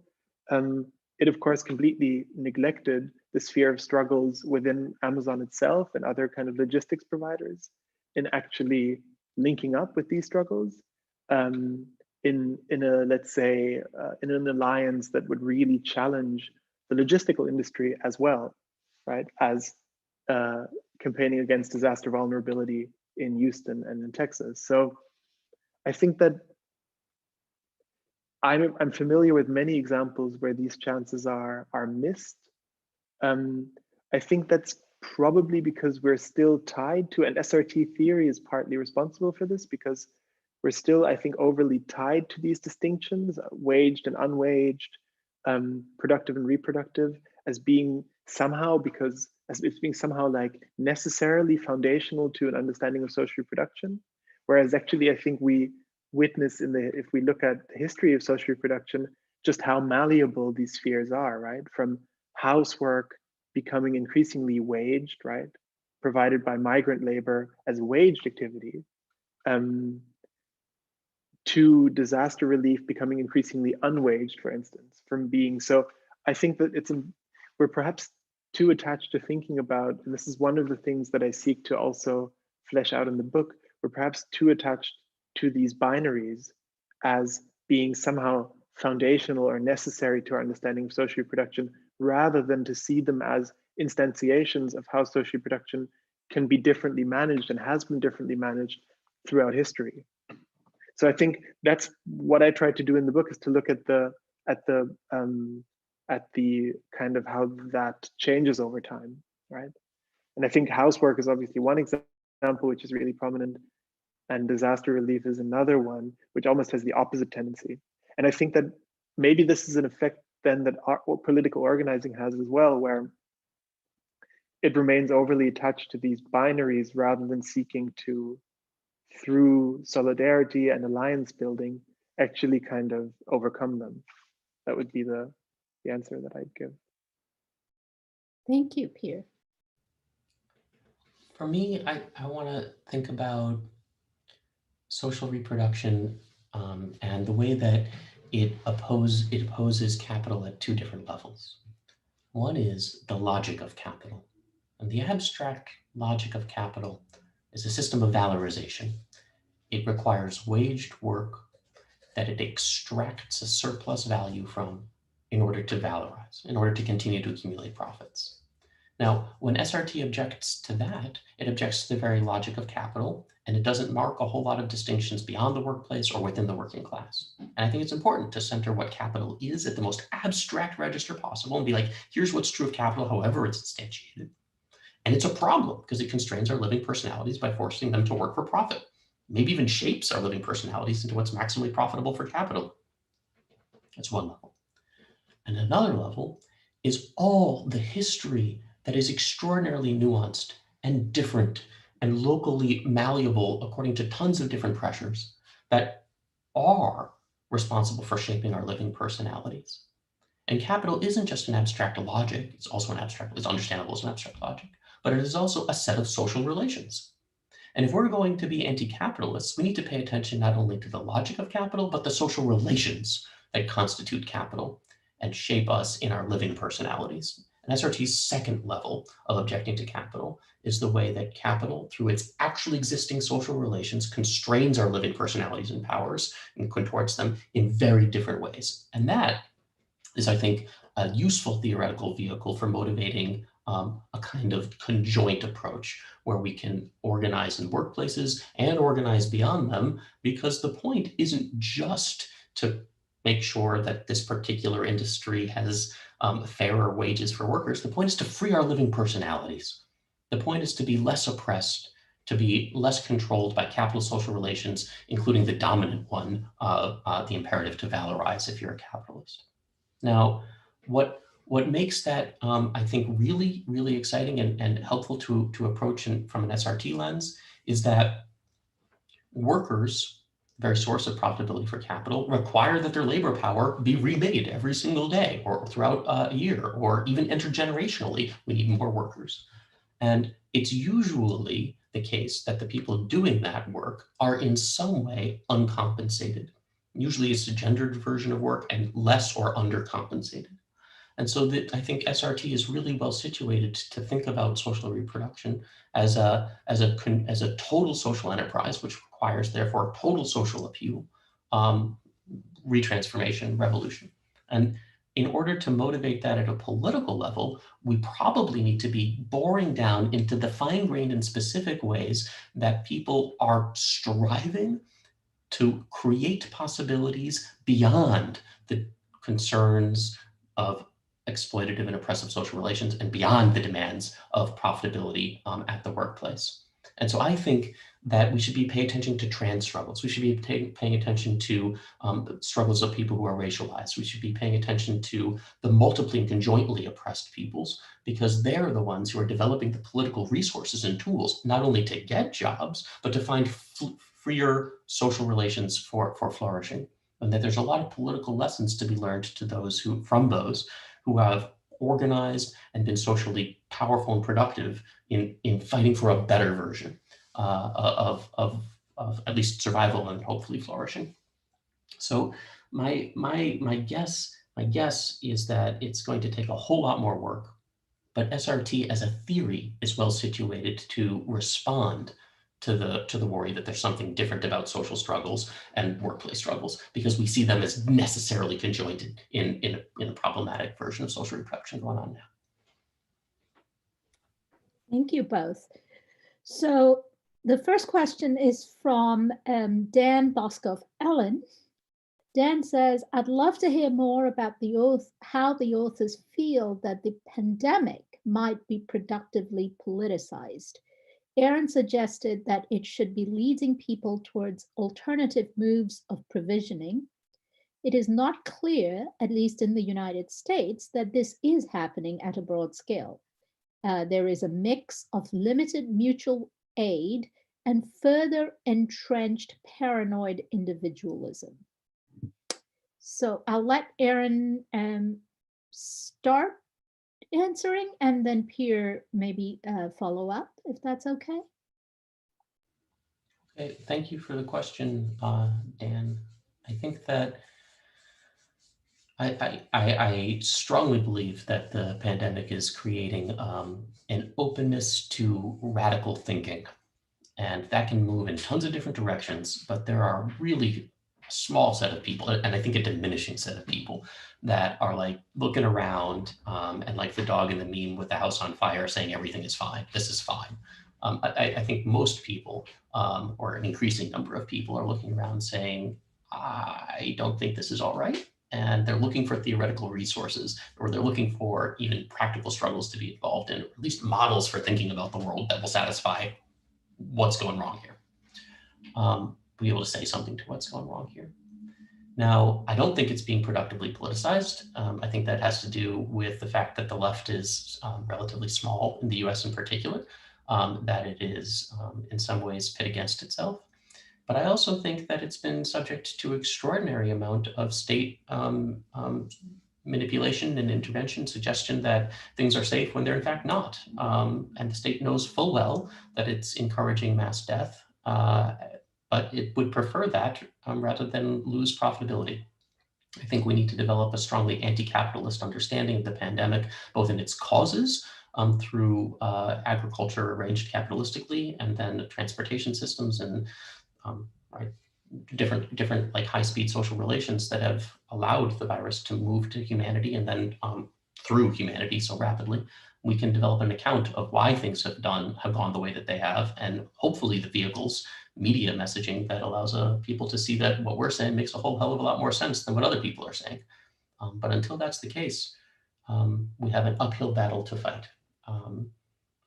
C: it of course completely neglected the sphere of struggles within Amazon itself and other kind of logistics providers in actually linking up with these struggles. In a, let's say, in an alliance that would really challenge the logistical industry as well, right? As campaigning against disaster vulnerability in Houston and in Texas. So I think that I'm familiar with many examples where these chances are missed. I think that's probably because we're still tied to, and SRT theory is partly responsible for this, because we're still, I think, overly tied to these distinctions, waged and unwaged, productive and reproductive, as being somehow, as it's being somehow like necessarily foundational to an understanding of social reproduction. Whereas actually, I think we witness if we look at the history of social reproduction, just how malleable these spheres are, right? From housework becoming increasingly waged, right? Provided by migrant labor as waged activity, to disaster relief becoming increasingly unwaged, for instance, from being. So I think that we're perhaps too attached to thinking about, and this is one of the things that I seek to also flesh out in the book, we're perhaps too attached to these binaries as being somehow foundational or necessary to our understanding of social reproduction, rather than to see them as instantiations of how social reproduction can be differently managed and has been differently managed throughout history. So I think that's what I tried to do in the book, is to look at the kind of how that changes over time, right? And I think housework is obviously one example which is really prominent, and disaster relief is another one which almost has the opposite tendency. And I think that maybe this is an effect then that our political organizing has as well, where it remains overly attached to these binaries rather than seeking to, through solidarity and alliance building, actually kind of overcome them. That would be the answer that I'd give.
B: Thank you, Peer.
D: For me, I want to think about social reproduction and the way that it opposes capital at two different levels. One is the logic of capital. And the abstract logic of capital is a system of valorization. It requires waged work that it extracts a surplus value from in order to valorize, in order to continue to accumulate profits. Now, when SRT objects to that, it objects to the very logic of capital, and it doesn't mark a whole lot of distinctions beyond the workplace or within the working class. And I think it's important to center what capital is at the most abstract register possible and be like, here's what's true of capital, however it's instantiated. And it's a problem because it constrains our living personalities by forcing them to work for profit, maybe even shapes our living personalities into what's maximally profitable for capital. That's one level. And another level is all the history that is extraordinarily nuanced and different and locally malleable according to tons of different pressures that are responsible for shaping our living personalities. And capital isn't just an abstract logic, it's also an abstract, it's understandable as an abstract logic, but it is also a set of social relations. And if we're going to be anti-capitalists, we need to pay attention not only to the logic of capital, but the social relations that constitute capital and shape us in our living personalities. And SRT's second level of objecting to capital is the way that capital, through its actually existing social relations, constrains our living personalities and powers and contorts them in very different ways. And that is, I think, a useful theoretical vehicle for motivating a kind of conjoint approach where we can organize in workplaces and organize beyond them, because the point isn't just to make sure that this particular industry has fairer wages for workers. The point is to free our living personalities. The point is to be less oppressed, to be less controlled by capital social relations, including the dominant one of the imperative to valorize if you're a capitalist. Now, what makes that, I think, really, really exciting and helpful to approach from an SRT lens is that workers, the very source of profitability for capital, require that their labor power be remade every single day or throughout a year, or even intergenerationally, we need more workers. And it's usually the case that the people doing that work are in some way uncompensated. Usually it's a gendered version of work and less or undercompensated. And so I think SRT is really well situated to think about social reproduction as a total social enterprise, which requires therefore total social appeal, retransformation, revolution. And in order to motivate that at a political level, we probably need to be boring down into the fine-grained and specific ways that people are striving to create possibilities beyond the concerns of exploitative and oppressive social relations and beyond the demands of profitability at the workplace. And so I think that we should be paying attention to trans struggles. We should be paying attention to the struggles of people who are racialized. We should be paying attention to the multiply and conjointly oppressed peoples, because they're the ones who are developing the political resources and tools, not only to get jobs, but to find freer social relations for flourishing. And that there's a lot of political lessons to be learned from those who have organized and been socially powerful and productive in fighting for a better version of at least survival and hopefully flourishing. So my guess is that it's going to take a whole lot more work, but SRT as a theory is well situated to respond to the worry that there's something different about social struggles and workplace struggles, because we see them as necessarily conjoined in a problematic version of social reproduction going on now.
B: Thank you both. So the first question is from Dan Boskov Ellen. Dan says, I'd love to hear more about how the authors feel that the pandemic might be productively politicized. Aaron suggested that it should be leading people towards alternative moves of provisioning. It is not clear, at least in the United States, that this is happening at a broad scale. There is a mix of limited mutual aid and further entrenched paranoid individualism. So I'll let Aaron start answering, and then Peer maybe follow up, if that's okay.
D: Okay, thank you for the question, Dan. I think that I strongly believe that the pandemic is creating an openness to radical thinking, and that can move in tons of different directions, but there are really a small set of people, and I think a diminishing set of people, that are like looking around and like the dog in the meme with the house on fire saying everything is fine, this is fine. I think most people, or an increasing number of people, are looking around saying, I don't think this is all right. And they're looking for theoretical resources, or they're looking for even practical struggles to be involved in, or at least models for thinking about the world that will satisfy what's going wrong here. Be able to say something to what's going wrong here. Now, I don't think it's being productively politicized. I think that has to do with the fact that the left is relatively small in the US in particular, that it is in some ways pit against itself. But I also think that it's been subject to extraordinary amount of state manipulation and intervention, suggestion that things are safe when they're in fact not. And the state knows full well that it's encouraging mass death, but it would prefer that rather than lose profitability. I think we need to develop a strongly anti-capitalist understanding of the pandemic, both in its causes, through agriculture arranged capitalistically, and then transportation systems and different like high-speed social relations that have allowed the virus to move to humanity, and then through humanity so rapidly. We can develop an account of why things have gone the way that they have, and hopefully the vehicles, media messaging that allows people to see that what we're saying makes a whole hell of a lot more sense than what other people are saying. But until that's the case, we have an uphill battle to fight.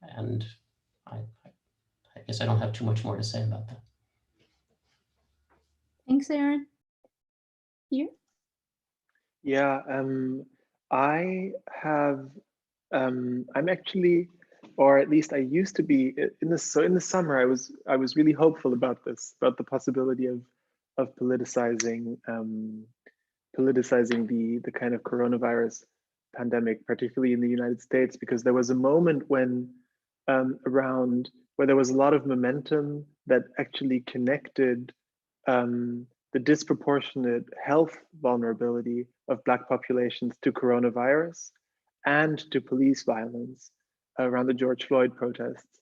D: And I guess I don't have too much more to say about that.
B: Thanks, Aaron. You?
C: Yeah, I have, I'm actually, or at least I used to be in the summer, I was really hopeful about this, about the possibility of politicizing the kind of coronavirus pandemic, particularly in the United States, because there was a moment when around where there was a lot of momentum that actually connected the disproportionate health vulnerability of Black populations to coronavirus and to police violence around the George Floyd protests.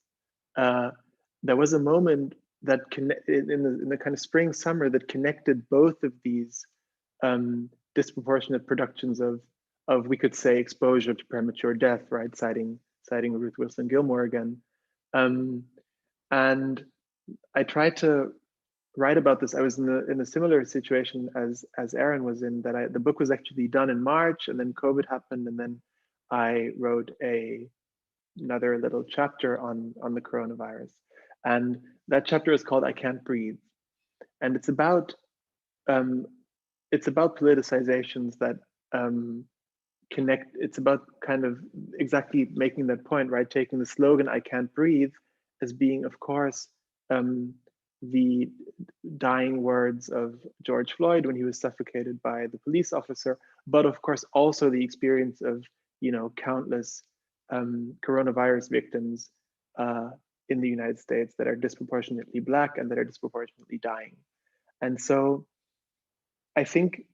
C: There was a moment that in the kind of spring, summer that connected both of these disproportionate productions of we could say exposure to premature death, right? Citing Ruth Wilson Gilmore again. And I tried to write about this. I was in a similar situation as Aaron was in, that the book was actually done in March, and then COVID happened, and then I wrote another little chapter on the coronavirus. And that chapter is called I Can't Breathe. And it's about politicizations that connect. It's about kind of exactly making that point, right? Taking the slogan I can't breathe as being, of course, the dying words of George Floyd when he was suffocated by the police officer, but of course also the experience of, you know, countless coronavirus victims in the United States that are disproportionately Black and that are disproportionately dying. And so I think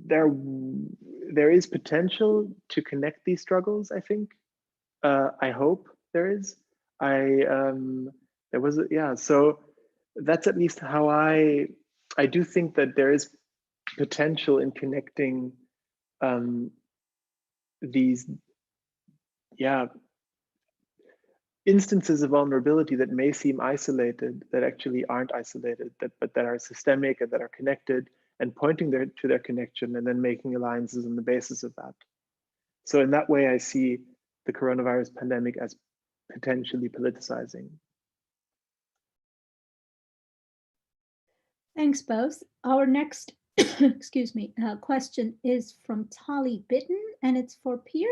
C: there is potential to connect these struggles, I think. I hope there is. So that's at least how I do think that there is potential in connecting these instances of vulnerability that may seem isolated, that actually aren't isolated, but that are systemic and that are connected, and pointing to their connection and then making alliances on the basis of that. So in that way, I see the coronavirus pandemic as potentially politicizing.
B: Thanks both. Our next excuse me, question is from Tali Bitten, and it's for Peer.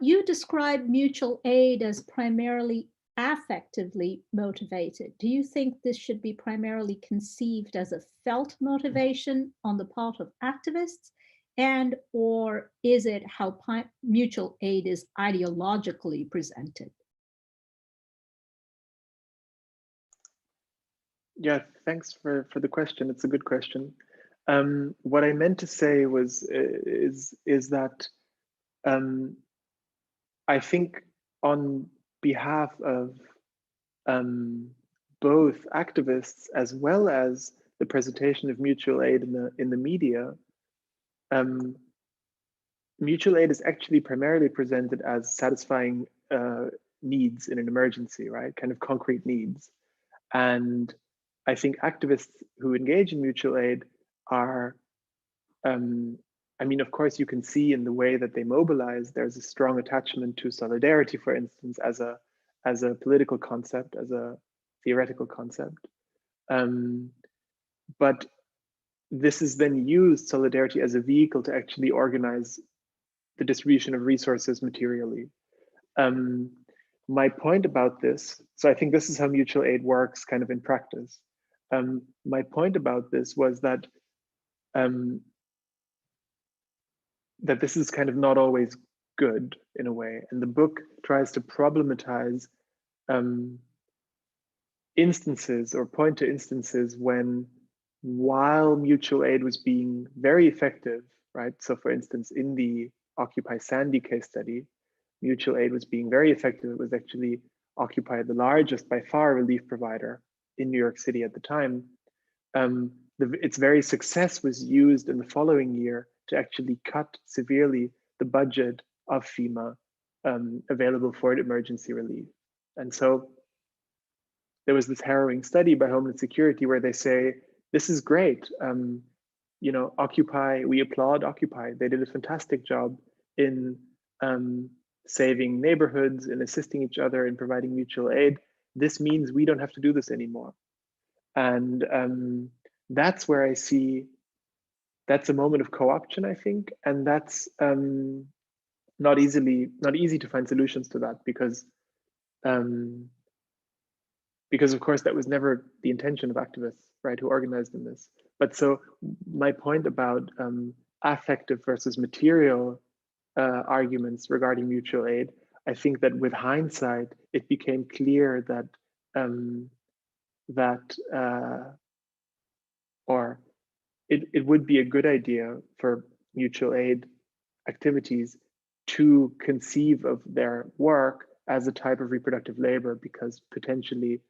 B: You describe mutual aid as primarily affectively motivated. Do you think this should be primarily conceived as a felt motivation on the part of activists and or is it how mutual aid is ideologically presented?
C: Yeah, thanks for the question. It's a good question. What I meant to say was is that I think on behalf of both activists as well as the presentation of mutual aid in the media, mutual aid is actually primarily presented as satisfying needs in an emergency, right? Kind of concrete needs. And I think activists who engage in mutual aid are, I mean, of course, you can see in the way that they mobilize, there's a strong attachment to solidarity, for instance, as a political concept, as a theoretical concept. But this is then used, solidarity, as a vehicle to actually organize the distribution of resources materially. My point about this, so I think this is how mutual aid works kind of in practice. My point about this was that that this is kind of not always good in a way. And the book tries to problematize instances or point to instances when, while mutual aid was being very effective, right? So for instance, in the Occupy Sandy case study, mutual aid was being very effective. It was actually Occupy, the largest by far relief provider in New York City at the time. Its very success was used in the following year to actually cut severely the budget of FEMA available for emergency relief. And so there was this harrowing study by Homeland Security where they say, this is great. You know, Occupy, we applaud Occupy. They did a fantastic job in saving neighborhoods, in assisting each other, in providing mutual aid. This means we don't have to do this anymore. And that's where I see, that's a moment of co-option, I think. And that's not easy to find solutions to that because of course that was never the intention of activists, right, who organized in this. But so my point about affective versus material arguments regarding mutual aid, I think that with hindsight, it became clear that it would be a good idea for mutual aid activities to conceive of their work as a type of reproductive labor, because potentially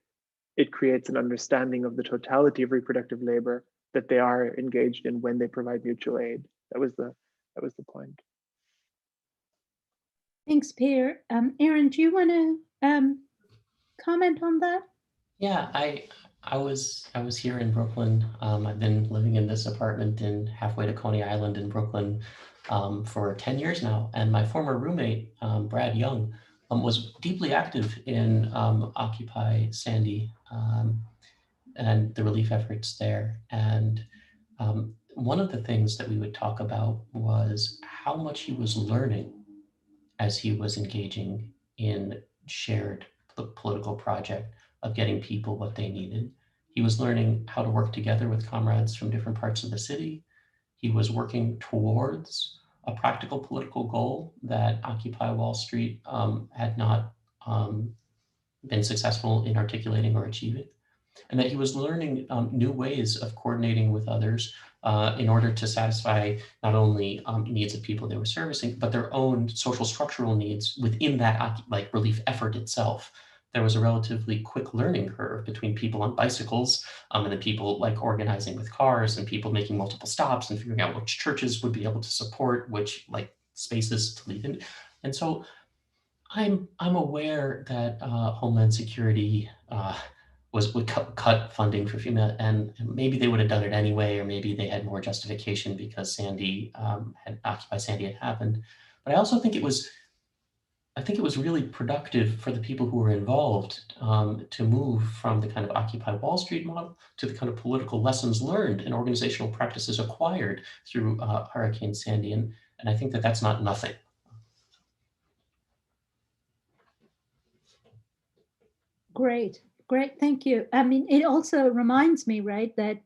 C: it creates an understanding of the totality of reproductive labor that they are engaged in when they provide mutual aid. That was the point.
B: Thanks, Peer. Aaron, do you want to comment on that?
D: Yeah, I was here in Brooklyn. I've been living in this apartment in halfway to Coney Island in Brooklyn for 10 years now. And my former roommate, Brad Young, was deeply active in Occupy Sandy and the relief efforts there. And one of the things that we would talk about was how much he was learning as he was engaging in shared political project of getting people what they needed. He was learning how to work together with comrades from different parts of the city. He was working towards a practical political goal that Occupy Wall Street had not been successful in articulating or achieving. And that he was learning new ways of coordinating with others in order to satisfy not only needs of people they were servicing, but their own social structural needs within that relief effort itself. There was a relatively quick learning curve between people on bicycles and the people like organizing with cars and people making multiple stops and figuring out which churches would be able to support which like spaces to leave in. And so I'm aware that Homeland Security would cut funding for FEMA, and maybe they would have done it anyway, or maybe they had more justification because Sandy Occupy Sandy had happened. But I also think it was really productive for the people who were involved to move from the kind of Occupy Wall Street model to the kind of political lessons learned and organizational practices acquired through Hurricane Sandy, and I think that that's not nothing.
B: Great. Great, thank you. I mean, it also reminds me, right, that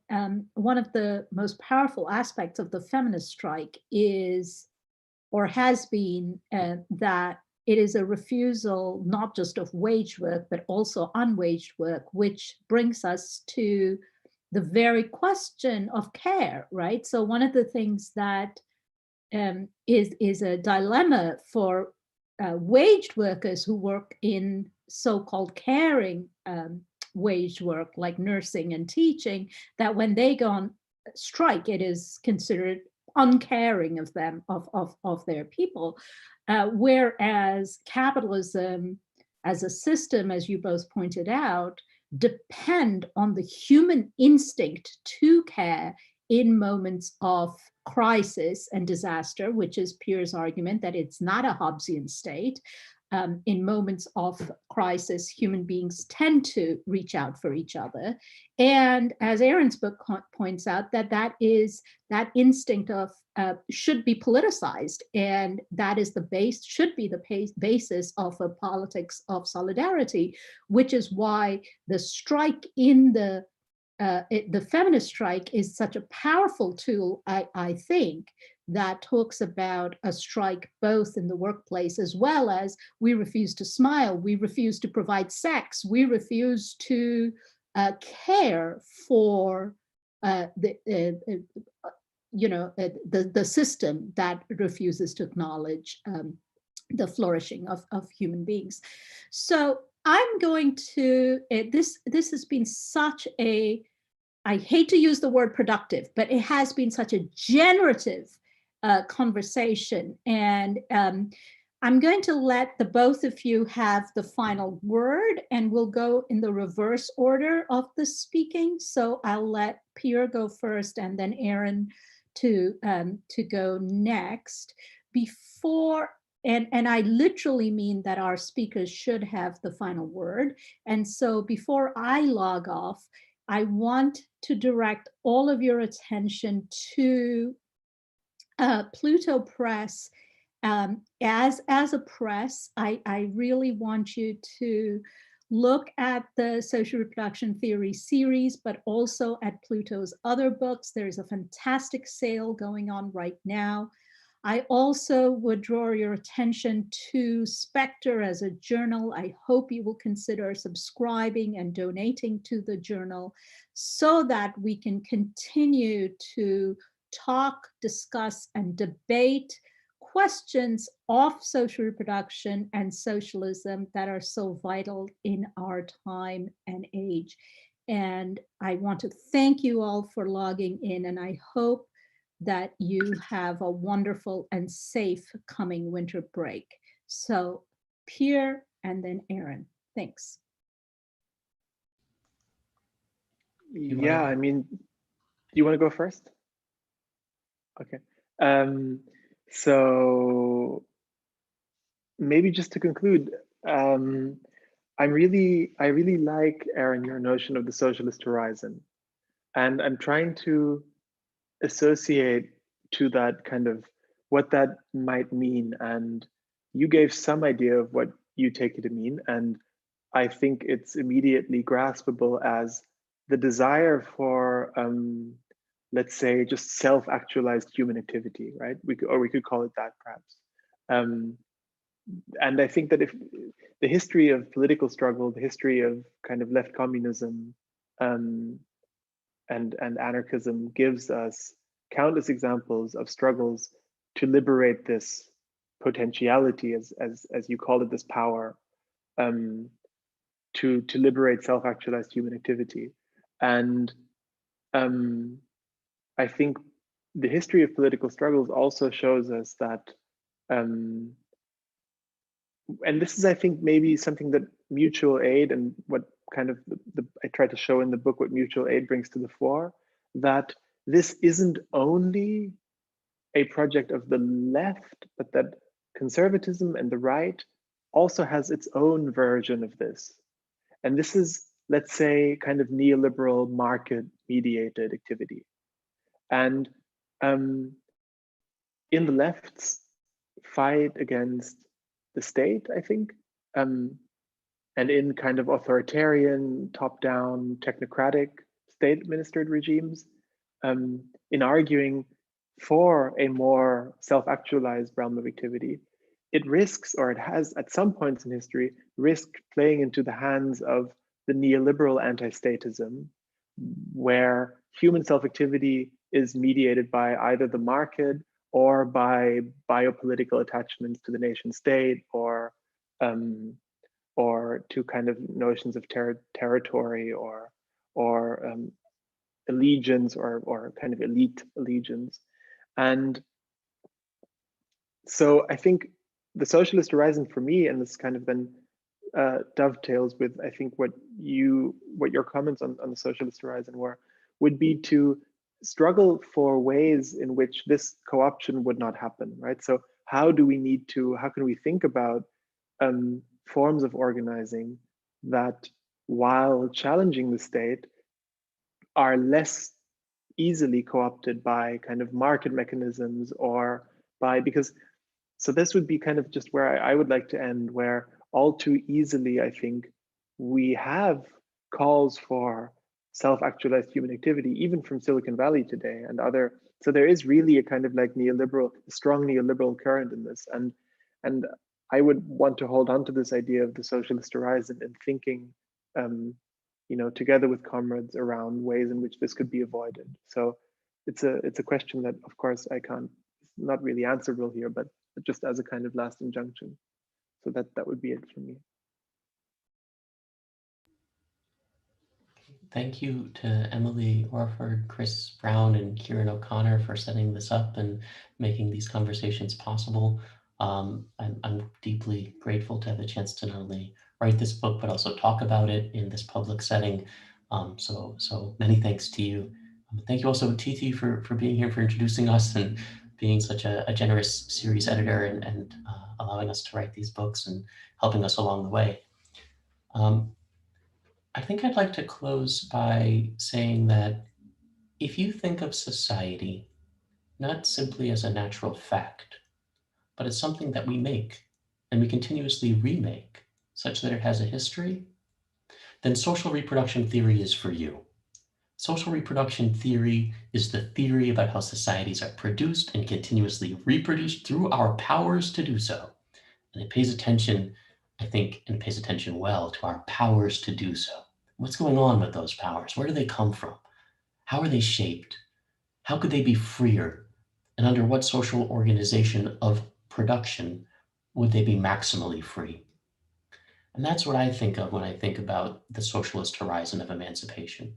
B: one of the most powerful aspects of the feminist strike is, or has been, that it is a refusal not just of wage work, but also unwaged work, which brings us to the very question of care, right? So one of the things that is a dilemma for waged workers who work in so-called caring wage work like nursing and teaching, that when they go on strike, it is considered uncaring of them, of their people. Whereas capitalism as a system, as you both pointed out, depend on the human instinct to care in moments of crisis and disaster, which is Peer's argument that it's not a Hobbesian state. In moments of crisis, human beings tend to reach out for each other. And as Aaron's book points out, that instinct of should be politicized, and that is should be the basis of a politics of solidarity, which is why the strike in the feminist strike is such a powerful tool, I think, that talks about a strike both in the workplace as well as we refuse to smile, we refuse to provide sex, we refuse to care for the system that refuses to acknowledge the flourishing of human beings. So I'm going to, this has been such a, I hate to use the word productive, but it has been such a generative conversation. And I'm going to let the both of you have the final word, and we'll go in the reverse order of the speaking. So I'll let Peer go first and then Aaron to go next. Before, and I literally mean that our speakers should have the final word. And so before I log off, I want to direct all of your attention to Pluto Press. As a press, I really want you to look at the Social Reproduction Theory series, but also at Pluto's other books. There's a fantastic sale going on right now. I also would draw your attention to Spectre as a journal. I hope you will consider subscribing and donating to the journal so that we can continue to talk, discuss, and debate questions of social reproduction and socialism that are so vital in our time and age. And I want to thank you all for logging in, and I hope that you have a wonderful and safe coming winter break. So Peer and then Aaron, thanks.
C: Yeah, I mean, you want to go first? Okay. So maybe just to conclude, I really like, Aaron, your notion of the Socialist Horizon, and I'm trying to associate to that kind of what that might mean. And you gave some idea of what you take it to mean, and I think it's immediately graspable as the desire for, let's say, just self-actualized human activity, right? We could call it that, perhaps. And I think that if the history of political struggle, the history of kind of left communism and anarchism gives us countless examples of struggles to liberate this potentiality, as you called it, this power, to liberate self-actualized human activity. And I think the history of political struggles also shows us that, and this is, I think, maybe something that mutual aid and what kind of I try to show in the book what mutual aid brings to the fore, that this isn't only a project of the left, but that conservatism and the right also has its own version of this. And this is, let's say, kind of neoliberal market-mediated activity. And in the left's fight against the state, I think, and in kind of authoritarian, top-down, technocratic, state-administered regimes, in arguing for a more self-actualized realm of activity, it risks, or it has at some points in history, risked playing into the hands of the neoliberal anti-statism, where human self-activity is mediated by either the market or by biopolitical attachments to the nation state, or to kind of notions of territory or allegiance or kind of elite allegiance. And so I think the Socialist Horizon for me, and this kind of then dovetails with, I think, what your comments on the Socialist Horizon were, would be to struggle for ways in which this co-option would not happen, right? So how can we think about forms of organizing that, while challenging the state, are less easily co-opted by kind of market mechanisms, or by, so this would be kind of just where I would like to end, where all too easily, I think, we have calls for self-actualized human activity, even from Silicon Valley today and other. So there is really a kind of like strong neoliberal current in this. And I would want to hold on to this idea of the Socialist Horizon and thinking, together with comrades, around ways in which this could be avoided. So it's a question that, of course, it's not really answerable here, but just as a kind of last injunction. So that would be it for me.
D: Thank you to Emily Orford, Chris Brown, and Kieran O'Connor for setting this up and making these conversations possible. I'm deeply grateful to have the chance to not only write this book, but also talk about it in this public setting. So many thanks to you. Thank you also, Tithi, for being here, for introducing us and being such a generous series editor and allowing us to write these books and helping us along the way. I think I'd like to close by saying that if you think of society not simply as a natural fact, but as something that we make and we continuously remake such that it has a history, then social reproduction theory is for you. Social reproduction theory is the theory about how societies are produced and continuously reproduced through our powers to do so. And it pays attention, I think, and it pays attention well to our powers to do so. What's going on with those powers? Where do they come from? How are they shaped? How could they be freer? And under what social organization of production would they be maximally free? And that's what I think of when I think about the socialist horizon of emancipation.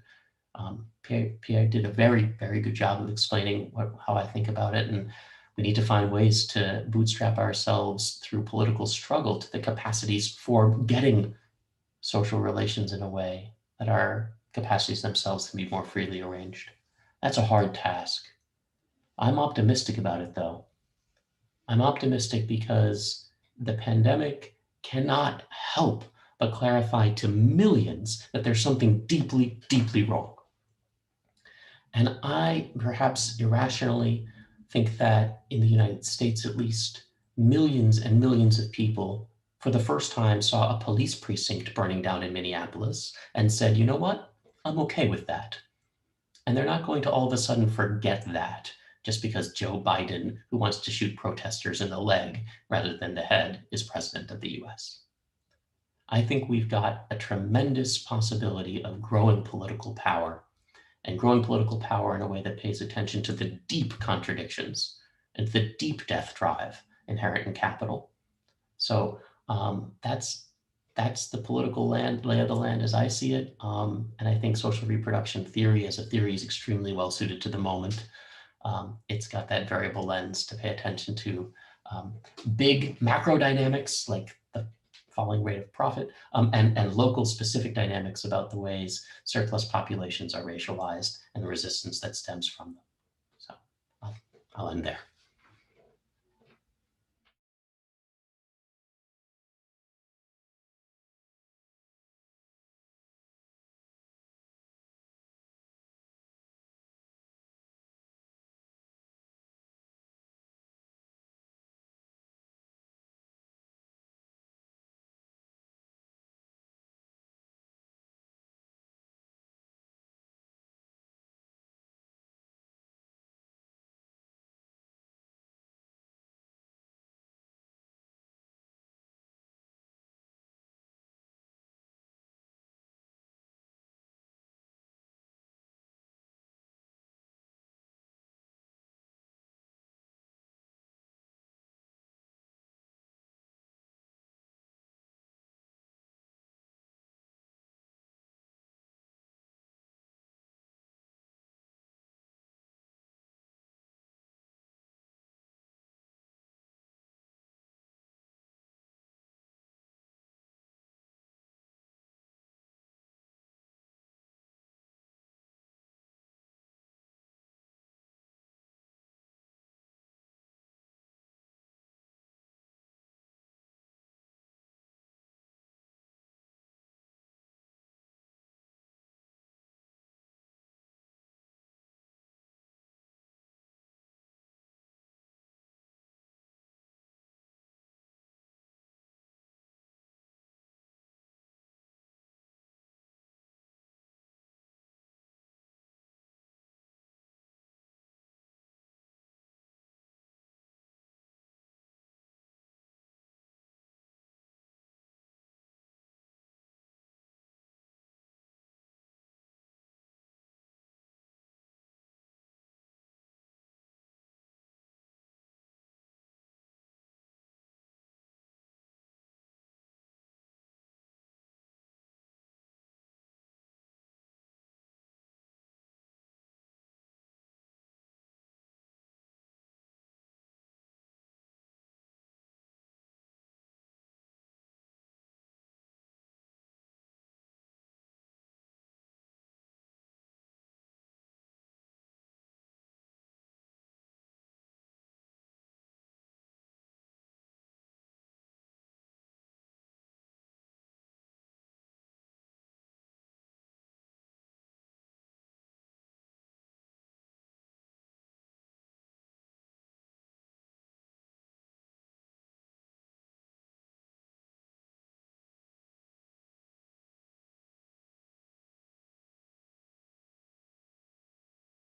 D: Pierre did a very, very good job of explaining how I think about it. And we need to find ways to bootstrap ourselves through political struggle to the capacities for getting social relations in a way that our capacities themselves can be more freely arranged. That's a hard task. I'm optimistic about it, though. I'm optimistic because the pandemic cannot help but clarify to millions that there's something deeply, deeply wrong. And I, perhaps irrationally, think that in the United States, at least, millions and millions of people for the first time saw a police precinct burning down in Minneapolis and said, you know what, I'm okay with that. And they're not going to all of a sudden forget that just because Joe Biden, who wants to shoot protesters in the leg rather than the head, is president of the US. I think we've got a tremendous possibility of growing political power, and growing political power in a way that pays attention to the deep contradictions and the deep death drive inherent in capital. So that's the political lay of the land as I see it. And I think social reproduction theory as a theory is extremely well suited to the moment. It's got that variable lens to pay attention to big macro dynamics like the falling rate of profit and local specific dynamics about the ways surplus populations are racialized and the resistance that stems from them. So I'll end there.